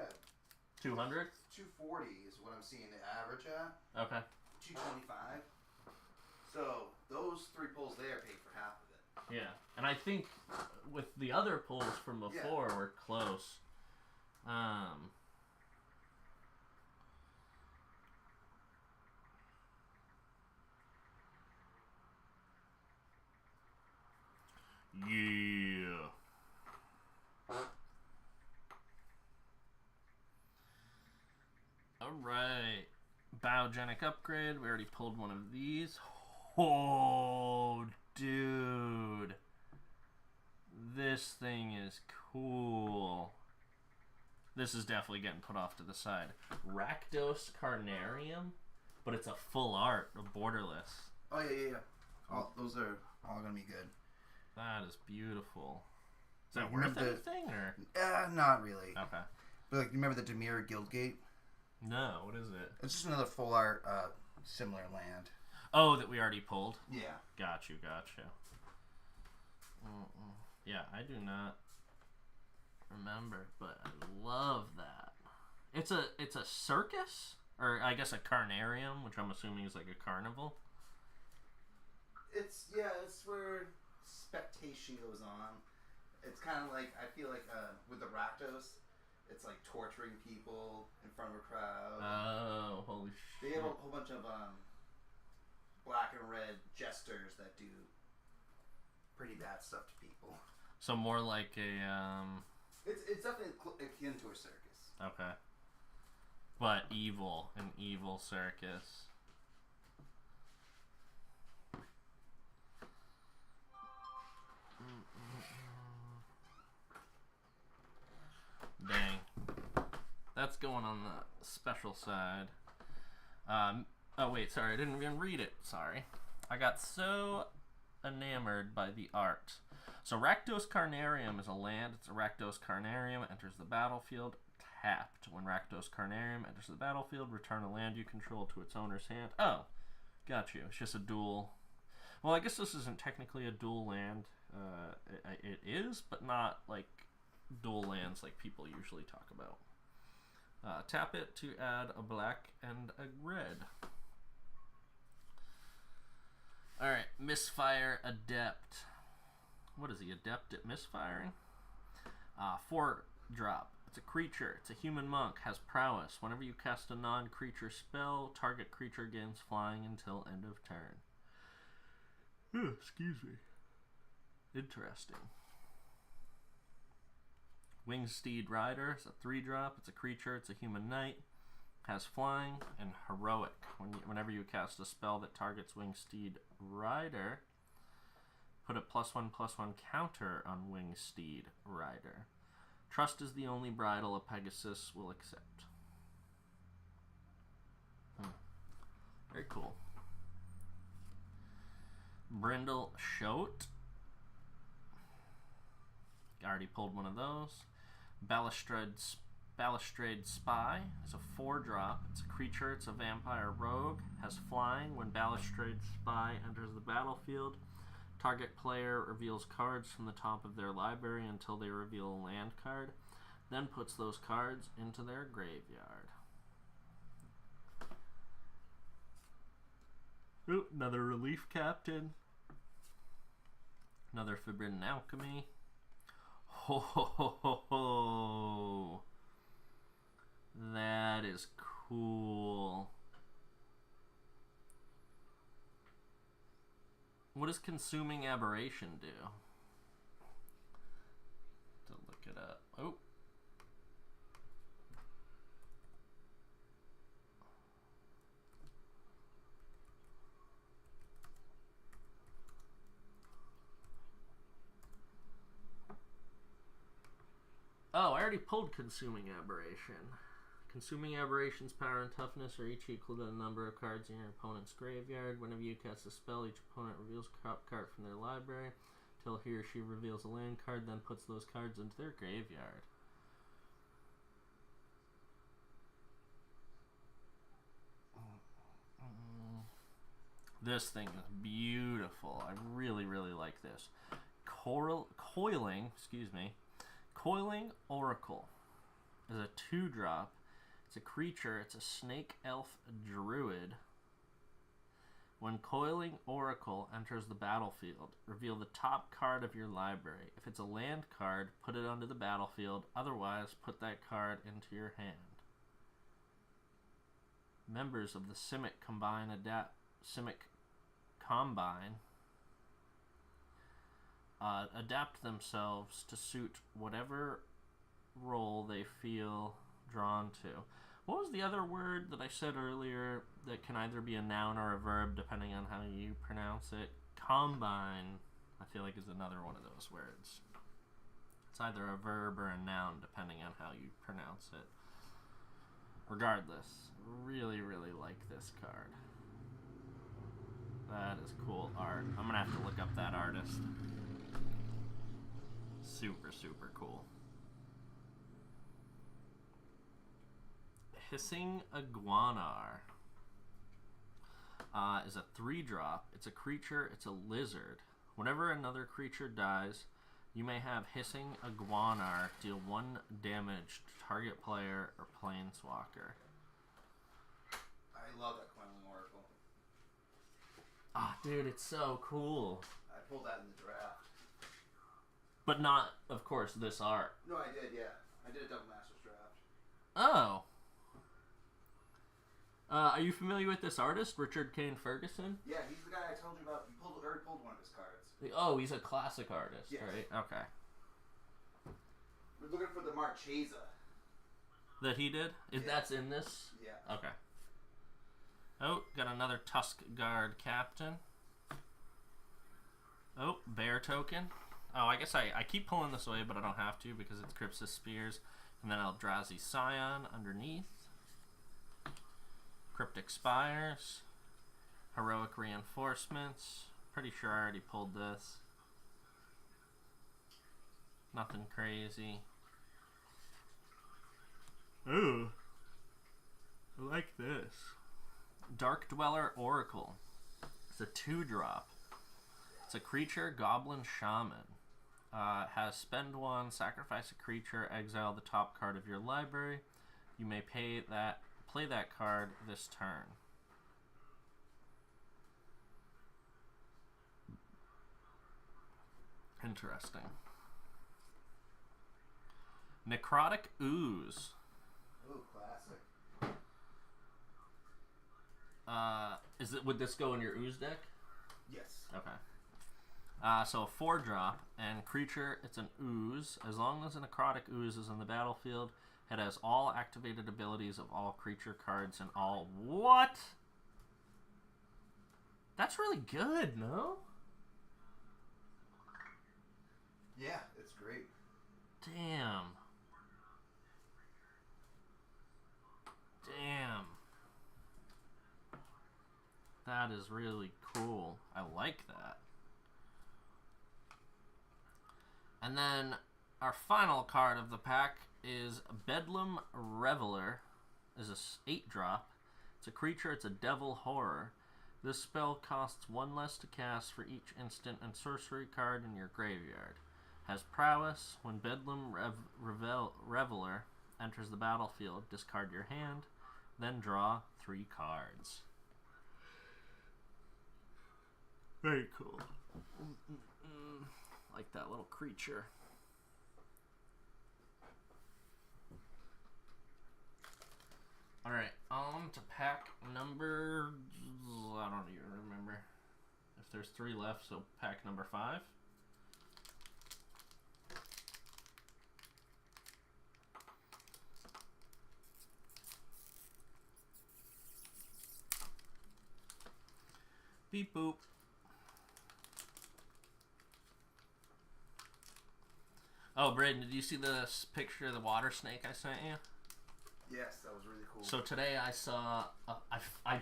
200. 240 is what I'm seeing the average at. Okay. 225. So those 3 pulls there paid for half of it. Yeah, and I think with the other pulls from before we're close. Yeah. All right. Biogenic upgrade. We already pulled one of these. Oh, dude. This thing is cool. This is definitely getting put off to the side. Rakdos Carnarium, but it's a full art, a borderless. Oh yeah. Those are all gonna be good. That is beautiful. Is that Remember worth anything or? Not really. Okay. But like, you remember the Demir Guildgate? No, what is it? It's just another full art, similar land. Oh, that we already pulled. Yeah. Got you. Yeah, I do not remember, but I love that. It's a circus, or I guess a carnarium, which I'm assuming is like a carnival. It's where spectation goes on. It's kind of like, I feel like with the Rakdos, it's like torturing people in front of a crowd. Oh, holy shit! They have a whole bunch of black and red jesters that do pretty bad stuff to people. So more like a It's definitely akin to a circus. Okay. But evil, an evil circus. Dang. That's going on the special side. Oh wait, sorry, I didn't even read it. Sorry. I got so enamored by the art. So Rakdos Carnarium is a land. It's a Rakdos Carnarium. Enters the battlefield tapped. When Rakdos Carnarium enters the battlefield, return a land you control to its owner's hand. Oh, got you. It's just a dual. Well, I guess this isn't technically a dual land. It is, but not like dual lands like people usually talk about. Tap it to add a black and a red. Alright, Misfire Adept. What is he, adept at misfiring? 4 drop. It's a creature. It's a human monk. Has prowess. Whenever you cast a non-creature spell, target creature gains flying until end of turn. Excuse me. Interesting. Winged Steed Rider. It's a 3 drop. It's a creature. It's a human knight. Has flying and heroic. Whenever you cast a spell that targets Winged Steed Rider, put a +1/+1 counter on Winged Steed Rider. Trust is the only bridle a Pegasus will accept. Very cool. Brindle Shoat. Already pulled one of those. Balustrade Spy is a 4 drop. It's a creature. It's a vampire rogue. Has flying. When Balustrade Spy enters the battlefield, Target player reveals cards from the top of their library until they reveal a land card, then puts those cards into their graveyard. Ooh, another Relief Captain. Another Forbidden Alchemy. Ho ho ho ho ho! That is cool. What does Consuming Aberration do? To look it up. Oh. Oh, I already pulled Consuming Aberration. Consuming Aberration's power and toughness are each equal to the number of cards in your opponent's graveyard. Whenever you cast a spell, each opponent reveals a card from their library until he or she reveals a land card, then puts those cards into their graveyard. This thing is beautiful. I really, really like this. Coiling Oracle is a 2-drop. It's a creature. It's a snake elf druid. When Coiling Oracle enters the battlefield, reveal the top card of your library. If it's a land card, put it onto the battlefield. Otherwise, put that card into your hand. Members of the Simic Combine adapt themselves to suit whatever role they feel drawn to. What was the other word that I said earlier that can either be a noun or a verb depending on how you pronounce it? Combine, I feel like, is another one of those words. It's either a verb or a noun depending on how you pronounce it. Regardless, really, really like this card. That is cool art. I'm going to have to look up that artist. Super, super cool. Hissing Iguanar is a 3-drop. It's a creature. It's a lizard. Whenever another creature dies, you may have Hissing Iguanar deal 1 damage to target player or planeswalker. I love that Coiling Oracle. Ah, dude, it's so cool. I pulled that in the draft. But not, of course, this art. No, I did, yeah. I did a Double Masters draft. Oh. Are you familiar with this artist, Richard Kane Ferguson? Yeah, he's the guy I told you about. You already pulled one of his cards. Oh, he's a classic artist, yes. Right? Okay. We're looking for the Marchesa. That he did? Is Yeah. That's in this? Yeah. Okay. Oh, got another Tusk Guard Captain. Oh, Bear Token. Oh, I guess I keep pulling this away, but I don't have to because it's Crypsis Spears. And then Eldrazi Scion underneath. Cryptic Spires. Heroic Reinforcements. Pretty sure I already pulled this. Nothing crazy. Ooh. I like this. Dark Dweller Oracle. It's a 2-drop. It's a creature, Goblin Shaman. Has spend 1, sacrifice a creature, exile the top card of your library. You may play that card this turn. Interesting. Necrotic Ooze. Ooh, classic. Would this go in your Ooze deck? Yes. Okay. So a 4-drop and creature, it's an Ooze. As long as a Necrotic Ooze is in the battlefield, it has all activated abilities of all creature cards and all... What? That's really good, no? Yeah, it's great. Damn. Damn. That is really cool. I like that. And then our final card of the pack is Bedlam Reveler. Is a 8-drop. It's a creature. It's a devil horror. This spell costs 1 less to cast for each instant and sorcery card in your graveyard. Has prowess. When Bedlam Reveler enters the battlefield, discard your hand, then draw 3 cards. Very cool. Like that little creature. Alright, on to pack number... I don't even remember. If there's 3 left, so pack number 5. Beep boop. Oh, Braden, did you see the picture of the water snake I sent you? Yes, that was really cool. So today I saw,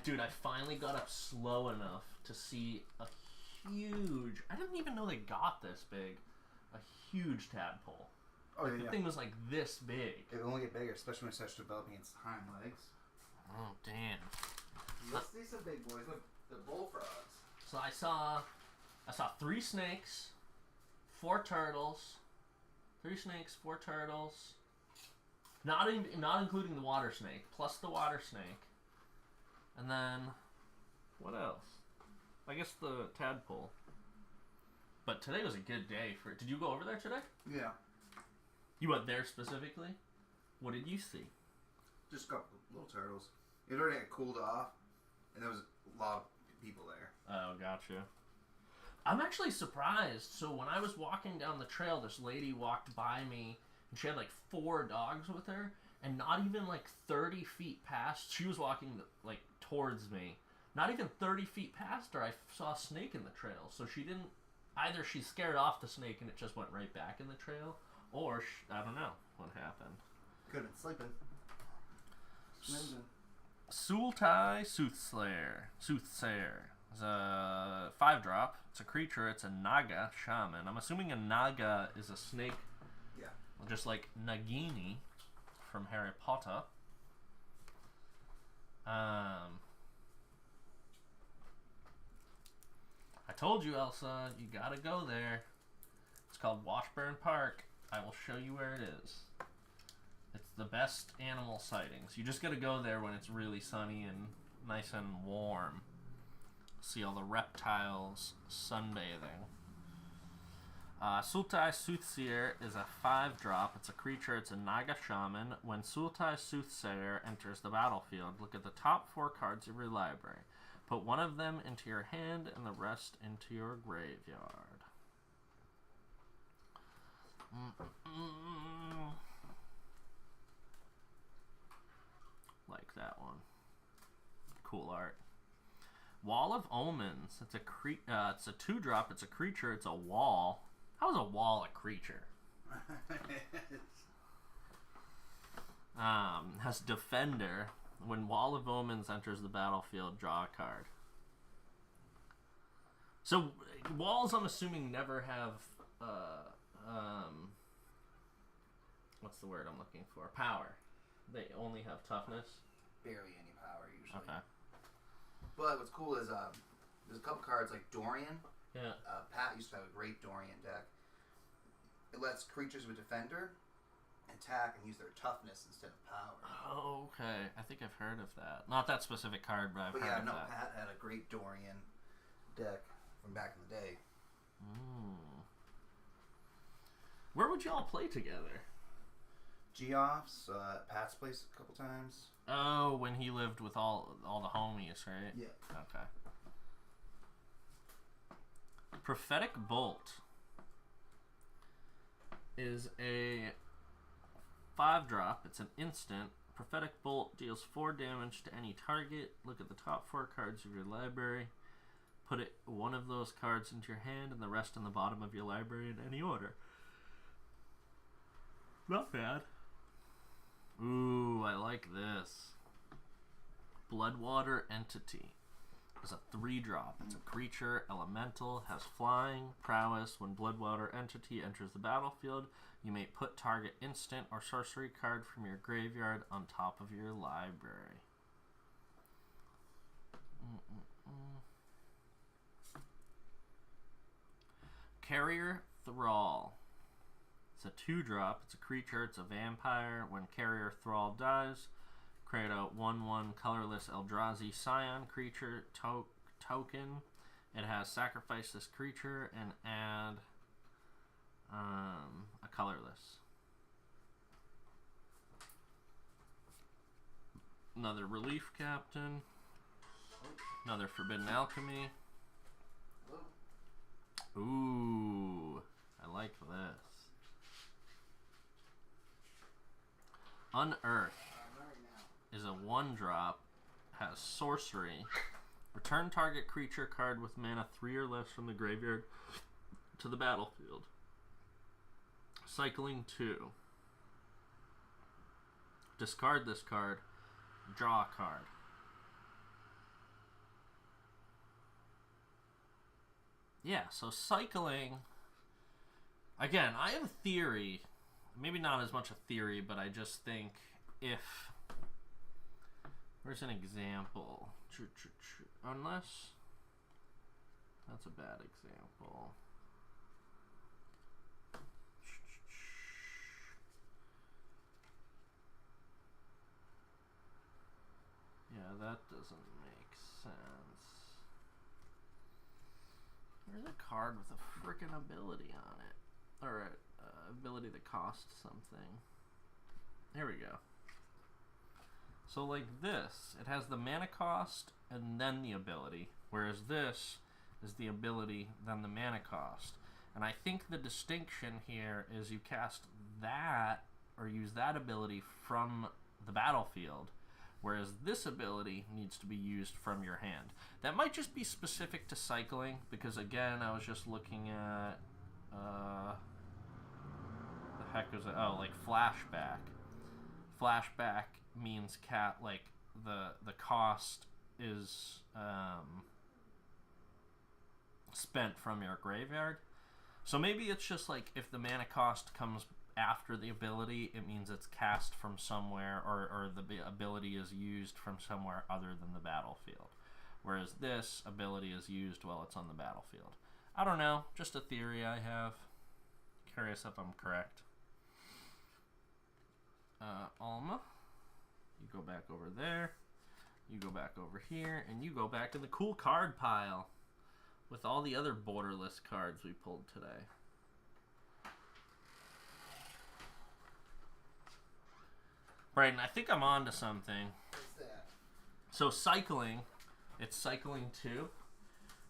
dude, I finally got up slow enough to see a huge, I didn't even know they got this big, a huge tadpole. Oh, yeah, The thing was like this big. It will only get bigger, especially when it starts developing its hind legs. Oh, damn. Let's see some big boys. Look, the bullfrogs. So I saw 3 snakes, 4 turtles, 3 snakes, 4 turtles, not including the water snake, plus the water snake, and then what else? I guess the tadpole. But today was a good day for it. Did you go over there today? Yeah. You went there specifically? What did you see? Just a couple little turtles. It already had cooled off, and there was a lot of people there. Oh, gotcha. I'm actually surprised. So when I was walking down the trail, this lady walked by me, and she had like 4 dogs with her, and not even like 30 feet past, she was walking like towards me. Not even 30 feet past her, I saw a snake in the trail. So she didn't, either she scared off the snake and it just went right back in the trail, or I don't know what happened. Could have been sleeping. Snoozing. Sultai Soothsayer. It's a 5-drop. It's a creature. It's a Naga shaman. I'm assuming a Naga is a snake. Yeah. Just like Nagini from Harry Potter. I told you, Elsa, you gotta go there. It's called Washburn Park. I will show you where it is. It's the best animal sightings. You just gotta go there when it's really sunny and nice and warm. See all the reptiles sunbathing. Sultai Soothsayer is a 5-drop. It's a creature. It's a Naga shaman. When Sultai Soothsayer enters the battlefield, look at the top 4 cards of your library. Put one of them into your hand and the rest into your graveyard. Like that one. Cool art. Wall of Omens. It's a 2-drop. It's a creature. It's a wall. How is a wall a creature? Has Defender. When Wall of Omens enters the battlefield, draw a card. So walls, I'm assuming, never have what's the word I'm looking for? Power. They only have toughness. Barely any power usually. Okay. But what's cool is there's a couple cards like Dorian. Yeah. Pat used to have a great Dorian deck. It lets creatures with Defender attack and use their toughness instead of power. Oh, okay. I think I've heard of that. Not that specific card, but I've heard of that. Pat had a great Dorian deck from back in the day. Where would y'all play together? Geoff's, Pat's place a couple times. Oh, when he lived with all the homies, right? Yeah. Okay. Prophetic Bolt is a 5-drop. It's an instant. Prophetic Bolt deals 4 damage to any target. Look at the top 4 cards of your library. Put one of those cards into your hand and the rest in the bottom of your library in any order. Not bad. Ooh, I like this. Bloodwater Entity. It's a 3-drop. It's a creature, elemental, has flying, prowess. When Bloodwater Entity enters the battlefield, you may put target instant or sorcery card from your graveyard on top of your library. Carrier Thrall. It's a 2-drop. It's a creature. It's a vampire. When Carrier Thrall dies, create a 1/1 colorless Eldrazi Scion creature token. It has sacrifice this creature and add a colorless. Another Relief Captain. Another Forbidden Alchemy. Ooh, I like this. Unearth is a 1-drop, has sorcery. Return target creature card with mana 3 or less from the graveyard to the battlefield. Cycling 2. Discard this card. Draw a card. Yeah, so cycling. Again, I have a theory. Maybe not as much a theory, but I just think if. Where's an example? Unless. That's a bad example. Yeah, that doesn't make sense. There's a card with a frickin' ability on it. Or an ability that costs something. Here we go. So like this, it has the mana cost and then the ability. Whereas this is the ability, then the mana cost. And I think the distinction here is you cast that or use that ability from the battlefield. Whereas this ability needs to be used from your hand. That might just be specific to cycling, because again, I was just looking at the heck is it? Oh, like flashback. Flashback means the cost is spent from your graveyard. So maybe it's just like if the mana cost comes after the ability, it means it's cast from somewhere, or the ability is used from somewhere other than the battlefield. Whereas this ability is used while it's on the battlefield. I don't know, just a theory I have. Curious if I'm correct. Alma, you go back over there, you go back over here, and you go back to the cool card pile with all the other borderless cards we pulled today. Brayden, I think I'm on to something. What's that? So cycling, it's cycling 2.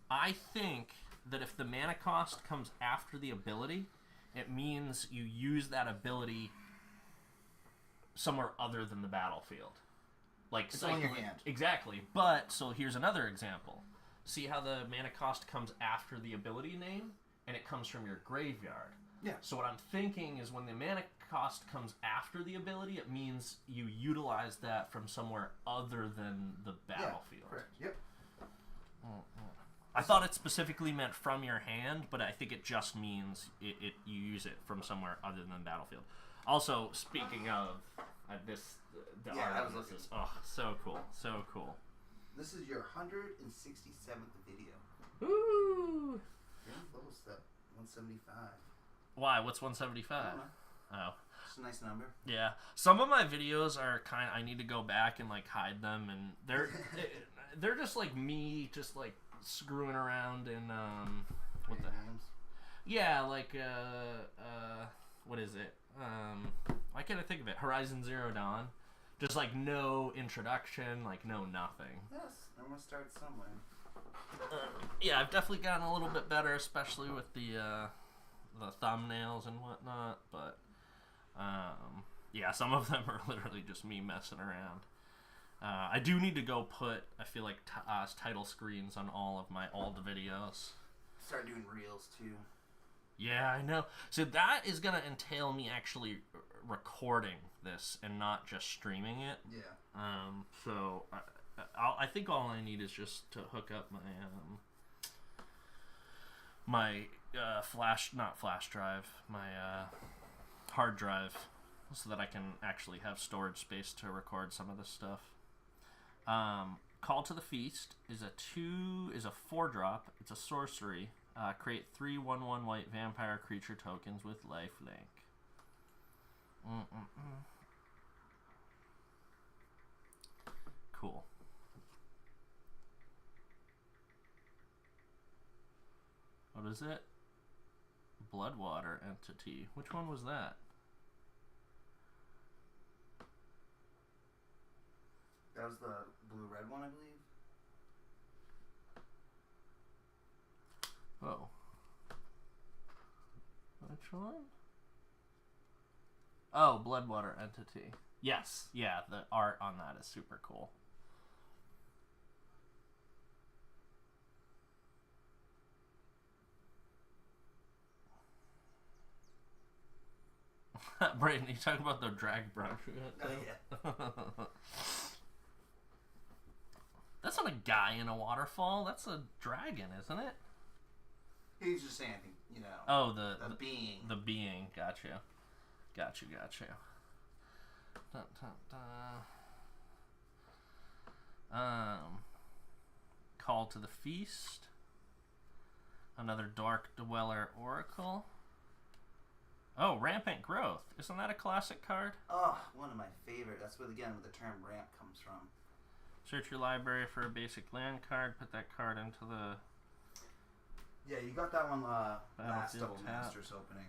I think that if the mana cost comes after the ability, it means you use that ability somewhere other than the battlefield. Like it's on your hand. Exactly. But, so here's another example. See how the mana cost comes after the ability name, and it comes from your graveyard. Yeah. So what I'm thinking is when the mana cost comes after the ability, it means you utilize that from somewhere other than the battlefield. Yeah, correct. Yep. I thought it specifically meant from your hand, but I think it just means you use it from somewhere other than the battlefield. Also, speaking of the art of this is so cool, so cool. This is your 167th video. Woo! You're almost at 175. Why? What's 175? Oh. It's a nice number. Yeah. Some of my videos are I need to go back and like hide them, and they're just like me just like screwing around in what the names? Yeah, like what is it? Why can't I think of it? Horizon Zero Dawn. Just like no introduction, like no nothing. Yes, I'm gonna start somewhere. Yeah, I've definitely gotten a little bit better, especially with the thumbnails and whatnot. But yeah, some of them are literally just me messing around. I do need to go put, I feel like, title screens on all of my old videos. Start doing reels too. Yeah, I know. So that is going to entail me actually recording this and not just streaming it. Yeah. So I think all I need is just to hook up my hard drive, so that I can actually have storage space to record some of this stuff. Call to the Feast is a 4-drop. It's a sorcery. Create 3 1/1 white vampire creature tokens with lifelink. Cool. What is it? Bloodwater entity. Which one was that? That was the blue-red one, I believe. Oh. Which one? Oh, Bloodwater entity. Yes. Yeah, the art on that is super cool. Brayden, you talking about the drag brush? Oh, yeah. That's not a guy in a waterfall. That's a dragon, isn't it? He's just saying, you know. Oh, the being. The being. Gotcha. Dun, dun, dun. Call to the feast. Another Dark Dweller Oracle. Oh, Rampant Growth. Isn't that a classic card? Oh, one of my favorite. That's what, again, where the term ramp comes from. Search your library for a basic land card. Put that card into the... Yeah, you got that one last Double tap. Masters opening.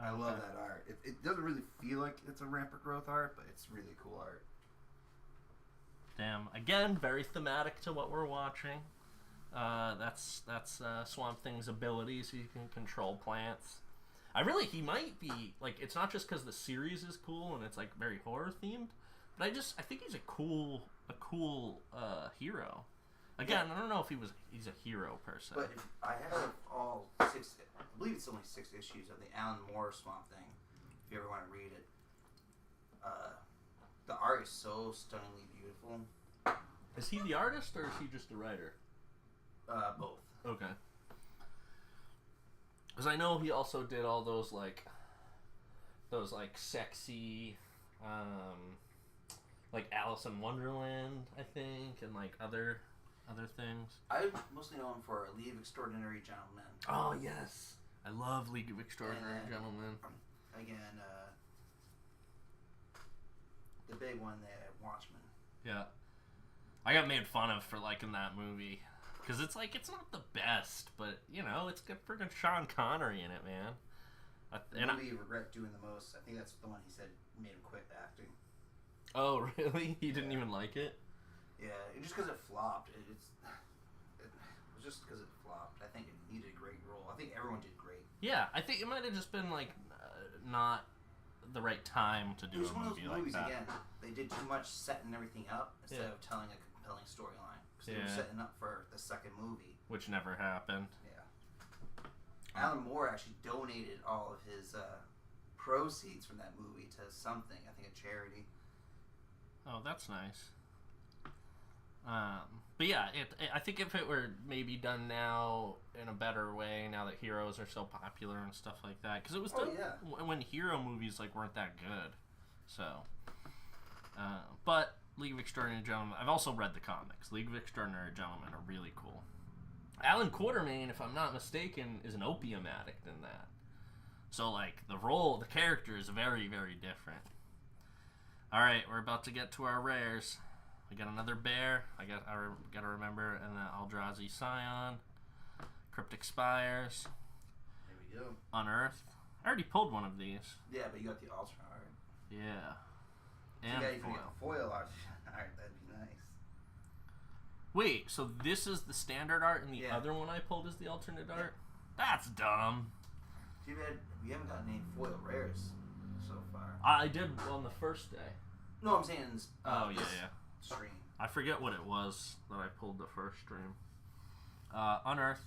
I love that art. It doesn't really feel like it's a Rampant Growth art, but it's really cool art. Damn. Again, very thematic to what we're watching. That's Swamp Thing's abilities. He can control plants. He might be, like, it's not just because the series is cool and it's, like, very horror themed, but I think he's a cool hero. Again, I don't know if he's a hero per se. But if I have all 6, I believe it's only 6 issues of the Alan Moore Swamp Thing, if you ever want to read it. The art is so stunningly beautiful. Is he the artist or is he just a writer? Both. Okay. Because I know he also did all those sexy, like Alice in Wonderland, I think, and like other things. I mostly know him for League of Extraordinary Gentlemen. Oh yes, I love League of Extraordinary Gentlemen. Again, the big one, the Watchmen. Yeah, I got made fun of for liking that movie. Because it's not the best, but, you know, it's got freaking Sean Connery in it, man. The movie you regret doing the most, I think that's the one he said made him quit acting. Oh, really? He didn't even like it? Yeah, just because it flopped. It was just because it flopped. I think it needed a great role. I think everyone did great. Yeah, I think it might have just been, like, not the right time to do a movie like that. It was one of those movies, again, they did too much setting everything up instead of telling a compelling storyline. They were setting up for the second movie. Which never happened. Yeah. Alan Moore actually donated all of his proceeds from that movie to something, I think a charity. Oh, that's nice. But yeah, I think if it were maybe done now in a better way, now that heroes are so popular and stuff like that. Because it was when hero movies weren't that good. So, but... League of Extraordinary Gentlemen. I've also read the comics. League of Extraordinary Gentlemen are really cool. Alan Quatermain, if I'm not mistaken, is an opium addict in that. So, the character is very, very different. Alright, we're about to get to our rares. We got another bear. I gotta remember, and then Eldrazi Scion. Cryptic Spires. There we go. Unearth. I already pulled one of these. Yeah, but you got the alternate art. Yeah. And you can get foil art. Alright, that'd be nice. Wait, so this is the standard art and the other one I pulled is the alternate art? That's dumb. Too bad we haven't gotten any foil rares so far. I did on the first day. No, I'm saying stream. I forget what it was that I pulled the first stream. Unearth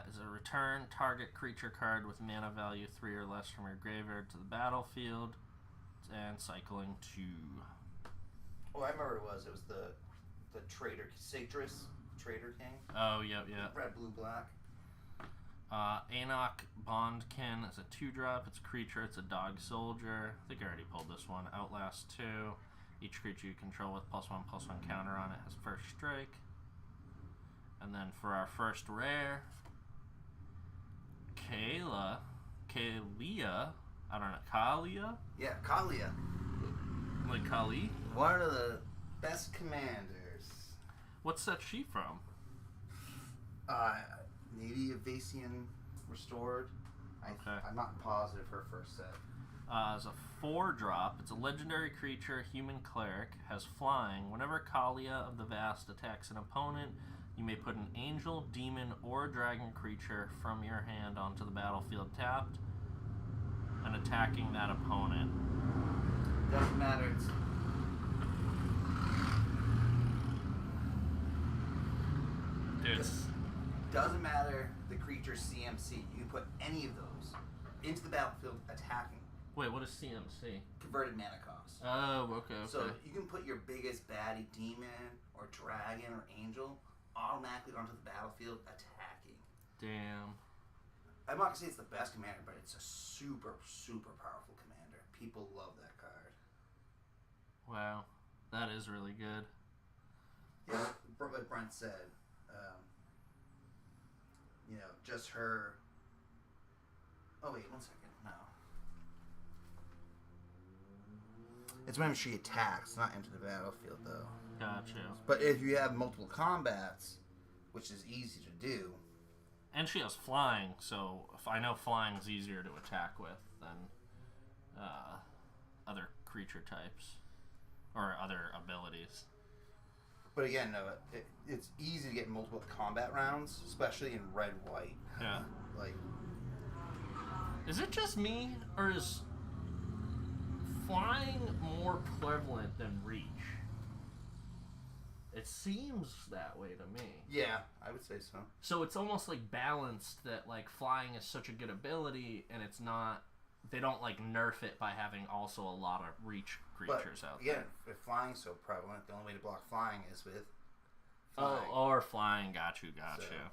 is a return target creature card with mana value 3 or less from your graveyard to the battlefield. And cycling 2. Oh, I remember it was the Trader Citrus Trader King. Oh, yep. Red, blue, black. Anok Bondkin is a 2-drop. It's a creature. It's a dog soldier. I think I already pulled this one. Outlast 2. Each creature you control with +1/+1 counter on it has first strike. And then for our first rare, Kalia, I don't know, Kalia? Yeah, Kalia. Like Kali? One of the best commanders. What's that she from? Maybe Evasian Restored. Okay. I'm not positive her first set. It's a 4-drop. It's a legendary creature, human cleric, has flying. Whenever Kalia of the Vast attacks an opponent, you may put an angel, demon, or dragon creature from your hand onto the battlefield tapped and attacking that opponent. Doesn't matter. Dude, Doesn't matter the creature's CMC. You can put any of those into the battlefield attacking. wait, what is CMC? Converted mana cost. Oh, okay. So you can put your biggest baddie demon or dragon or angel automatically onto the battlefield attacking. Damn. I'm not gonna say it's the best commander, but it's a super, super powerful commander. People love that card. Wow. That is really good. Yeah, like Brent said, just her. Oh wait, 1 second. No. It's when she attacks, not into the battlefield, though. Gotcha. But if you have multiple combats, which is easy to do. And she has flying, so if I know flying's easier to attack with than other creature types or other abilities. But again, no, it's easy to get multiple combat rounds, especially in red-white. Yeah. Like, is it just me, or is flying more prevalent than reach? It seems that way to me. yeah, I would say so. So it's almost like balanced that like flying is such a good ability, and it's not. They don't like nerf it by having also a lot of reach creatures out there. Again, if flying's so prevalent, the only way to block flying is with flying. Oh, or flying. Got you. So.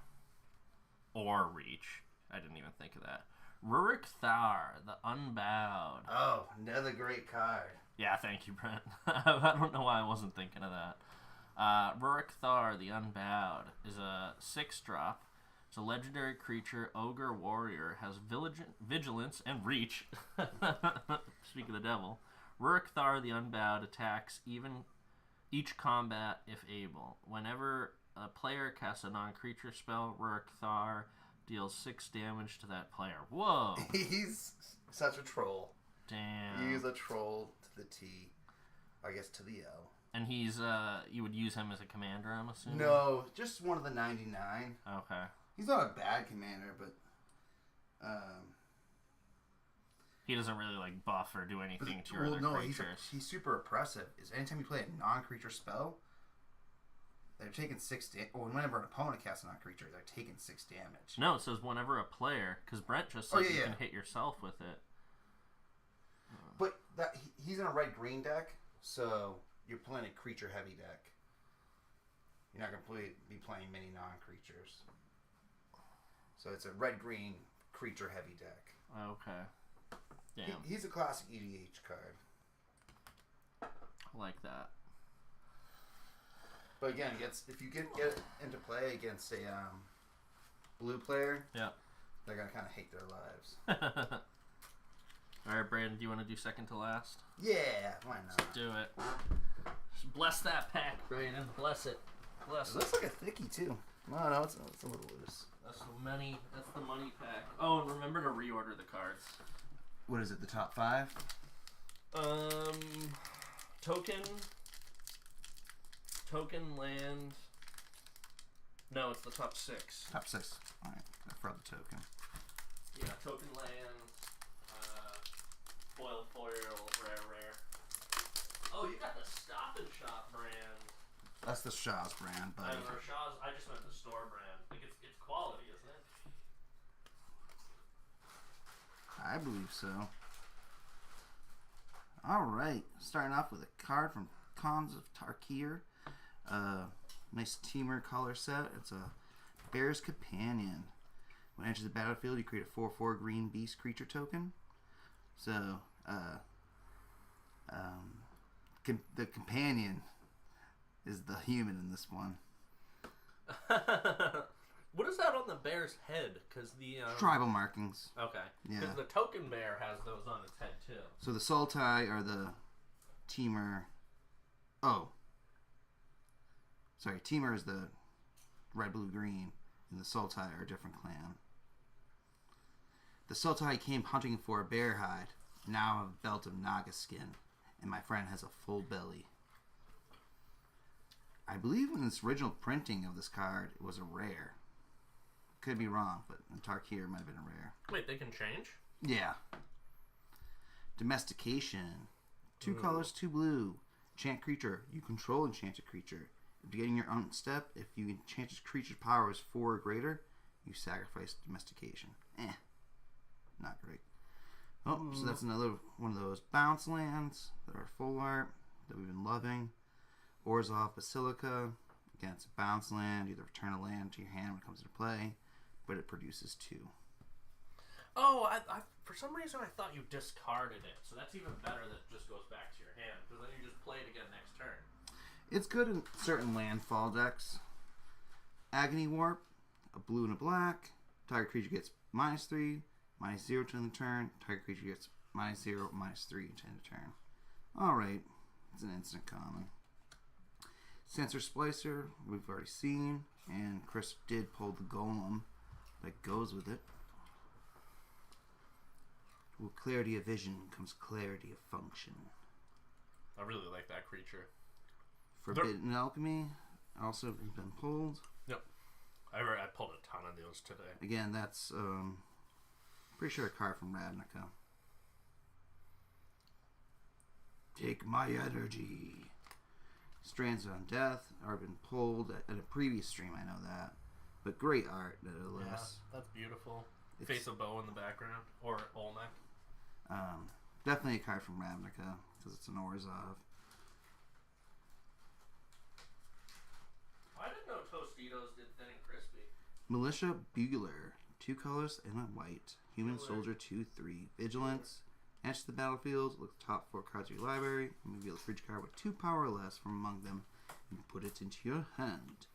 Or reach. I didn't even think of that. Rurik Thar, the Unbowed. Oh, another great card. Yeah, thank you, Brent. I don't know why I wasn't thinking of that. Rurik Thar, the Unbowed, is a 6-drop. It's a legendary creature, ogre warrior, has vigilance and reach. Speak of the devil. Rurik Thar, the Unbowed, attacks each combat if able. Whenever a player casts a non-creature spell, Rurik Thar deals 6 damage to that player. Whoa! He's such a troll. Damn. He's a troll to the T. I guess to the L. And he's, you would use him as a commander, I'm assuming? No, just one of the 99. Okay. He's not a bad commander, but he doesn't really like buff or do anything to your other creatures. He's super oppressive. Is anytime you play a non-creature spell, they're taking 6 damage. Or whenever an opponent casts a non-creature, they're taking 6 damage. No, it says whenever a player, because Brent just said you can hit yourself with it. But he's in a red-green deck, so you're playing a creature-heavy deck. You're not going to be playing many non-creatures. So it's a red-green creature-heavy deck. Okay. Damn. He's a classic EDH card. I like that. But again, if you get into play against a blue player, yeah, they're going to kind of hate their lives. All right, Brandon, do you want to do second to last? Yeah, why not? Let's do it. Just bless that pack, Brandon. Bless it. Bless It it. looks like a thickie, too. No, it's a little loose. That's the money pack. Oh, and remember to reorder the cards. What is it, the top 5? Token land. No, it's the top 6. Top 6. Alright, for the token. Yeah, token land. Foil, rare. Oh, you got the Stop and Shop brand. That's the Shaw's brand, buddy. Or Shaw's, I just meant the store brand. Like it's quality, isn't it? I believe so. Alright, starting off with a card from Khans of Tarkir. Nice Teamer color set. It's a Bear's Companion. When it enters the battlefield, you create a 4/4 green beast creature token. So, the companion is the human in this one. What is that on the bear's head? Because the Tribal markings. Okay. Yeah. Because the token bear has those on its head too. So the Sultai are the Teamer. Oh. Sorry, Teamer is the red, blue, green, and the Sultai are a different clan. The Sultai came hunting for a bear hide. Now I have a belt of Naga skin, and my friend has a full belly. I believe in its original printing of this card, it was a rare. Could be wrong, but in Tarkir might have been a rare. Wait, they can change? Yeah. Domestication. 2 colors, 2 blue. Enchant creature. You control enchanted creature. At the beginning of your own step, if you enchanted creature's power is 4 or greater, you sacrifice domestication. Not great. Oh, so that's another one of those bounce lands that are full art that we've been loving. Orzhov Basilica. Again, it's a bounce land. You either return a land to your hand when it comes into play, but it produces 2. Oh, I for some reason I thought you discarded it. So that's even better that it just goes back to your hand. Because then you just play it again next turn. It's good in certain landfall decks. Agony Warp, a blue and a black. Target creature gets -3, -0 to end the turn. Target creature gets -0, -3 to end the turn. Alright, it's an instant common. Sensor Splicer, we've already seen. And Chris did pull the golem that goes with it. With clarity of vision comes clarity of function. I really like that creature. Forbidden Alchemy also has been pulled. Yep. I pulled a ton of those today. Again, that's pretty sure a card from Ravnica. Take my energy. Strands on Death are been pulled at a previous stream, I know that. But great art, nevertheless. Yeah, that's beautiful. Face of Bow in the background. Or Olmec. Definitely a card from Ravnica, because it's an Orzhov. I didn't know Tostitos did Thin and Crispy. Militia Bugler. 2 colors and a white. Human Soldier 2/3. Vigilance. Enter the battlefield. Look at the top 4 cards of your library. And reveal a creature card with 2 power or less from among them. And put it into your hand.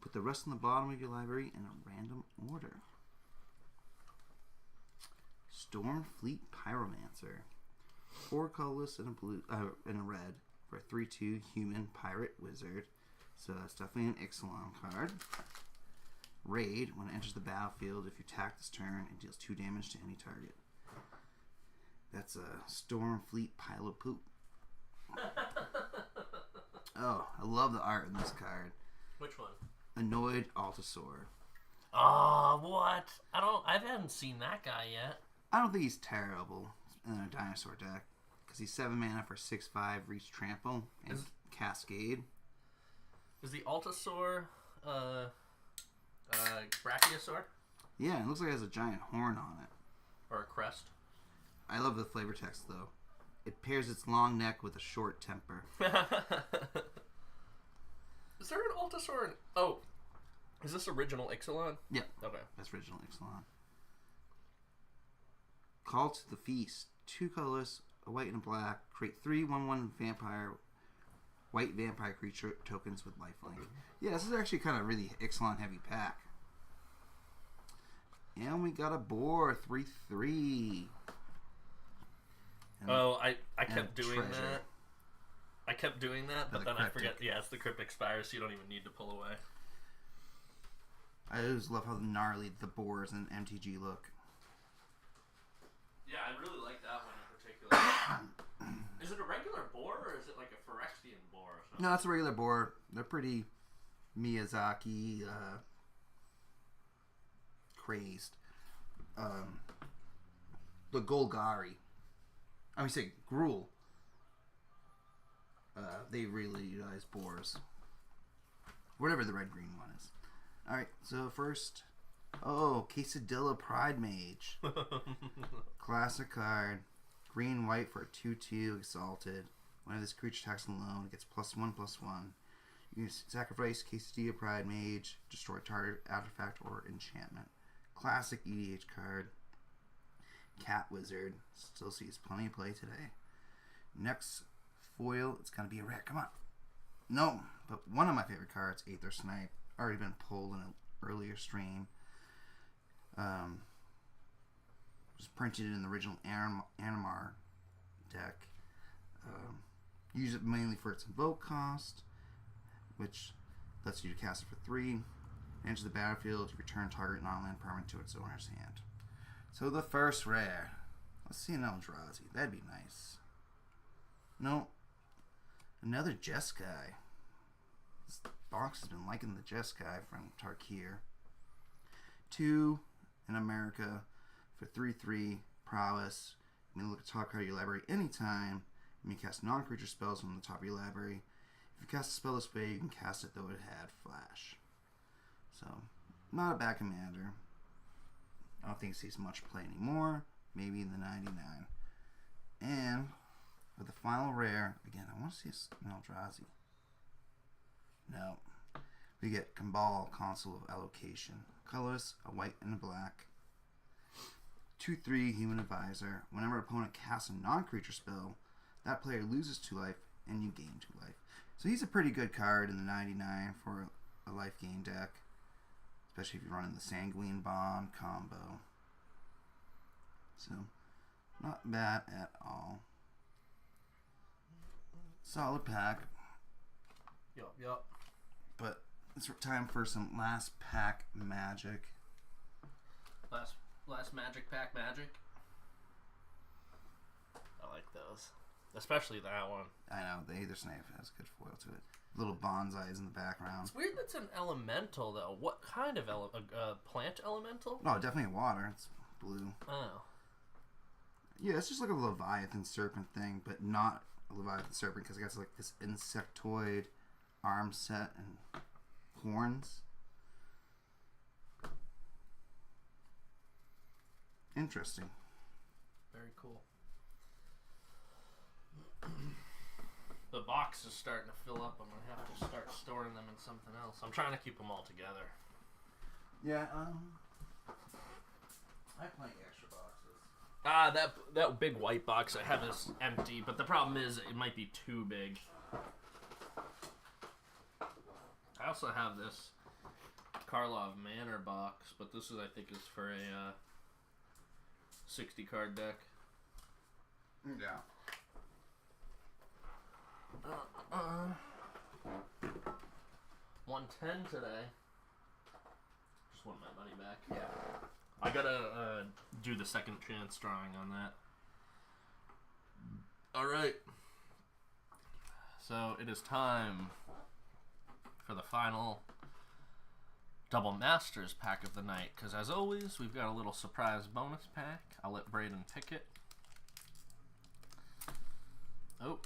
Put the rest on the bottom of your library in a random order. Stormfleet Pyromancer. 4 colorless and a blue and a red for a 3/2 human pirate wizard. So that's definitely an Ixalan card. Raid. When it enters the battlefield, if you attack this turn, it deals 2 damage to any target. That's a Stormfleet pile of poop. Oh, I love the art in this card. Which one? Annoyed Altasaur. Oh, what? I haven't seen that guy yet. I don't think he's terrible in a dinosaur deck. Because he's 7 mana for 6/5, reach trample, and cascade. Is the Altasaur Brachiosaur? Yeah, it looks like it has a giant horn on it. Or a crest? I love the flavor text though. It pairs its long neck with a short temper. Is there an Altasaur? Oh, is this original Ixalan? Yeah. Okay. That's original Ixalan. Call to the Feast. 2 colors, a white and a black. Create 3 1/1 vampire, white vampire creature tokens with lifelink. Yeah, this is actually kind of really Ixalan heavy pack. And we got a boar 3/3. I kept doing that. I kept doing that, but then I forget. Yeah, it's the cryptic spire, so you don't even need to pull away. I always love how gnarly the boars in MTG look. Yeah, I really like that one in particular. Is it a regular boar, or is it like a Phyrexian boar or something? No, it's a regular boar. They're pretty Miyazaki crazed. The Golgari. I would say Gruul. They really utilize boars. Whatever the red-green one is. Alright, so first... Oh, Quesadilla Pride Mage. Classic card. Green-white for a 2/2 Exalted. Whenever this creature attacks alone, it gets +1/+1. You can sacrifice Quesadilla Pride Mage, destroy target artifact or enchantment. Classic EDH card. Cat Wizard. Still sees plenty of play today. Next foil, it's going to be a rare. Come on. No, but one of my favorite cards, Aether Snipe, already been pulled in earlier strain. Was printed in the original Animar deck. Use it mainly for its invoke cost, which lets you cast it for 3. Enter the battlefield, you return target non-land permanent to its owner's hand. So the first rare. Let's see an Eldrazi. That'd be nice. No. Another Jeskai. This box has been liking the Jeskai from Tarkir. 2 in America for 3/3 prowess. You may look at the top card of your library anytime. You may cast non-creature spells from the top of your library. If you cast a spell this way, you can cast it though it had flash. So, not a bad commander. I don't think it sees much play anymore. Maybe in the 99. And for the final rare, again, I want to see an Eldrazi. No. We get Kambal, Consul of Allocation. Colorless, a white and a black. 2/3 Human Advisor. Whenever an opponent casts a non-creature spell, that player loses 2 life and you gain 2 life. So he's a pretty good card in the 99 for a life gain deck. Especially if you're running the Sanguine Bond combo. So, not bad at all. Solid pack. Yup. But it's time for some last pack magic. Last magic pack magic. I like those. Especially that one. I know, the Aether Snipe has good foil to it. Little bonsais in the background. It's weird that's an elemental, though. What kind of plant elemental? No, definitely water. It's blue. Oh. Yeah, it's just like a Leviathan Serpent thing, but not a Leviathan Serpent because it got like this insectoid arm set and horns. Interesting. Very cool. The box is starting to fill up. I'm going to have to start storing them in something else. I'm trying to keep them all together. Yeah, I have plenty of extra boxes. That big white box I have is empty, but the problem is it might be too big. I also have this Karlov Manor box, but this is, I think, is for a 60 card deck. Yeah. 110 today. Just want my money back. Yeah. I gotta do the second chance drawing on that. Alright. So it is time for the final Double Masters pack of the night. Because as always, we've got a little surprise bonus pack. I'll let Braden pick it. Oh.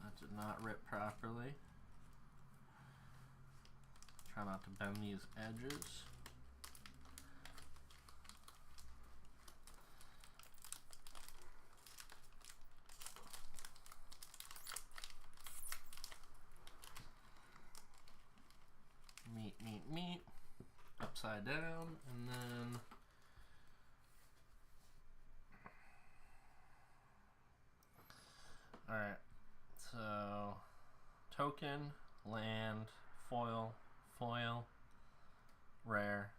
That did not rip properly. Try not to bend these edges. Meat. Upside down, and then alright. So, token, land, foil, rare.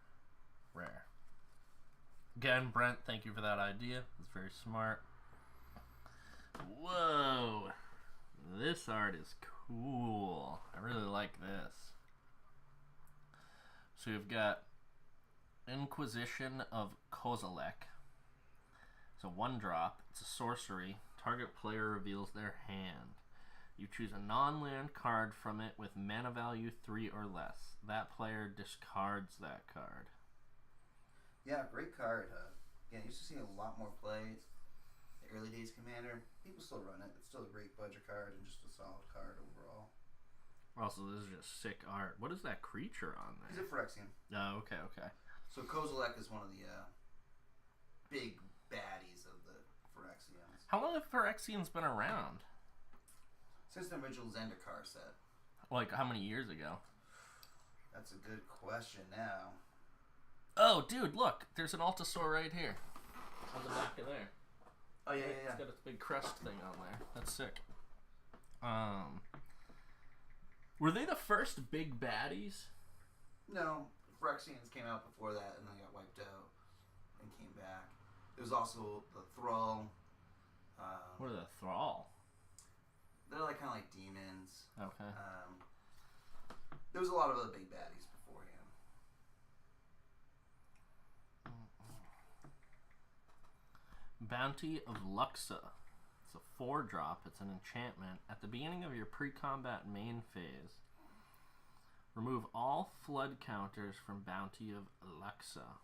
Again, Brent, thank you for that idea. It's very smart. Whoa! This art is cool. I really like this. So we've got Inquisition of Kozilek. So 1-drop. It's a sorcery. Target player reveals their hand. You choose a non-land card from it with mana value 3 or less. That player discards that card. Yeah, great card. Yeah, you used to see a lot more play. The early days Commander. People still run it. It's still a great budget card and just a solid card overall. Also, this is just sick art. What is that creature on there? He's a Phyrexian. Oh, okay. So Kozilek is one of the big baddies of the Phyrexians. How long have Phyrexians been around? Since the original Zendikar set. Like, how many years ago? That's a good question now. Oh, dude, look. There's an Altasaur right here. On the back of there. Oh, yeah. It's got its big crest thing on there. That's sick. Were they the first big baddies? No. Phyrexians came out before that, and then they got wiped out and came back. There was also the Thrall. What are the Thrall? They're like kind of like demons. Okay. There was a lot of other big baddies beforehand. Bounty of Luxa. It's a 4-drop. It's an enchantment. At the beginning of your pre-combat main phase, remove all flood counters from Bounty of Luxa.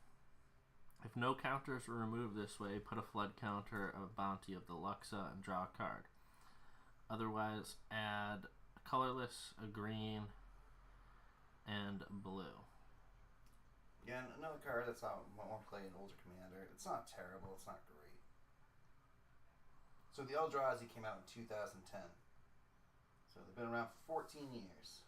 If no counters are removed this way, put a flood counter of Bounty of the Luxa and draw a card. Otherwise, add a colorless, a green, and blue. Yeah, another card that's not more play an older commander. It's not terrible. It's not great. So the Eldrazi came out in 2010. So they've been around for 14 years.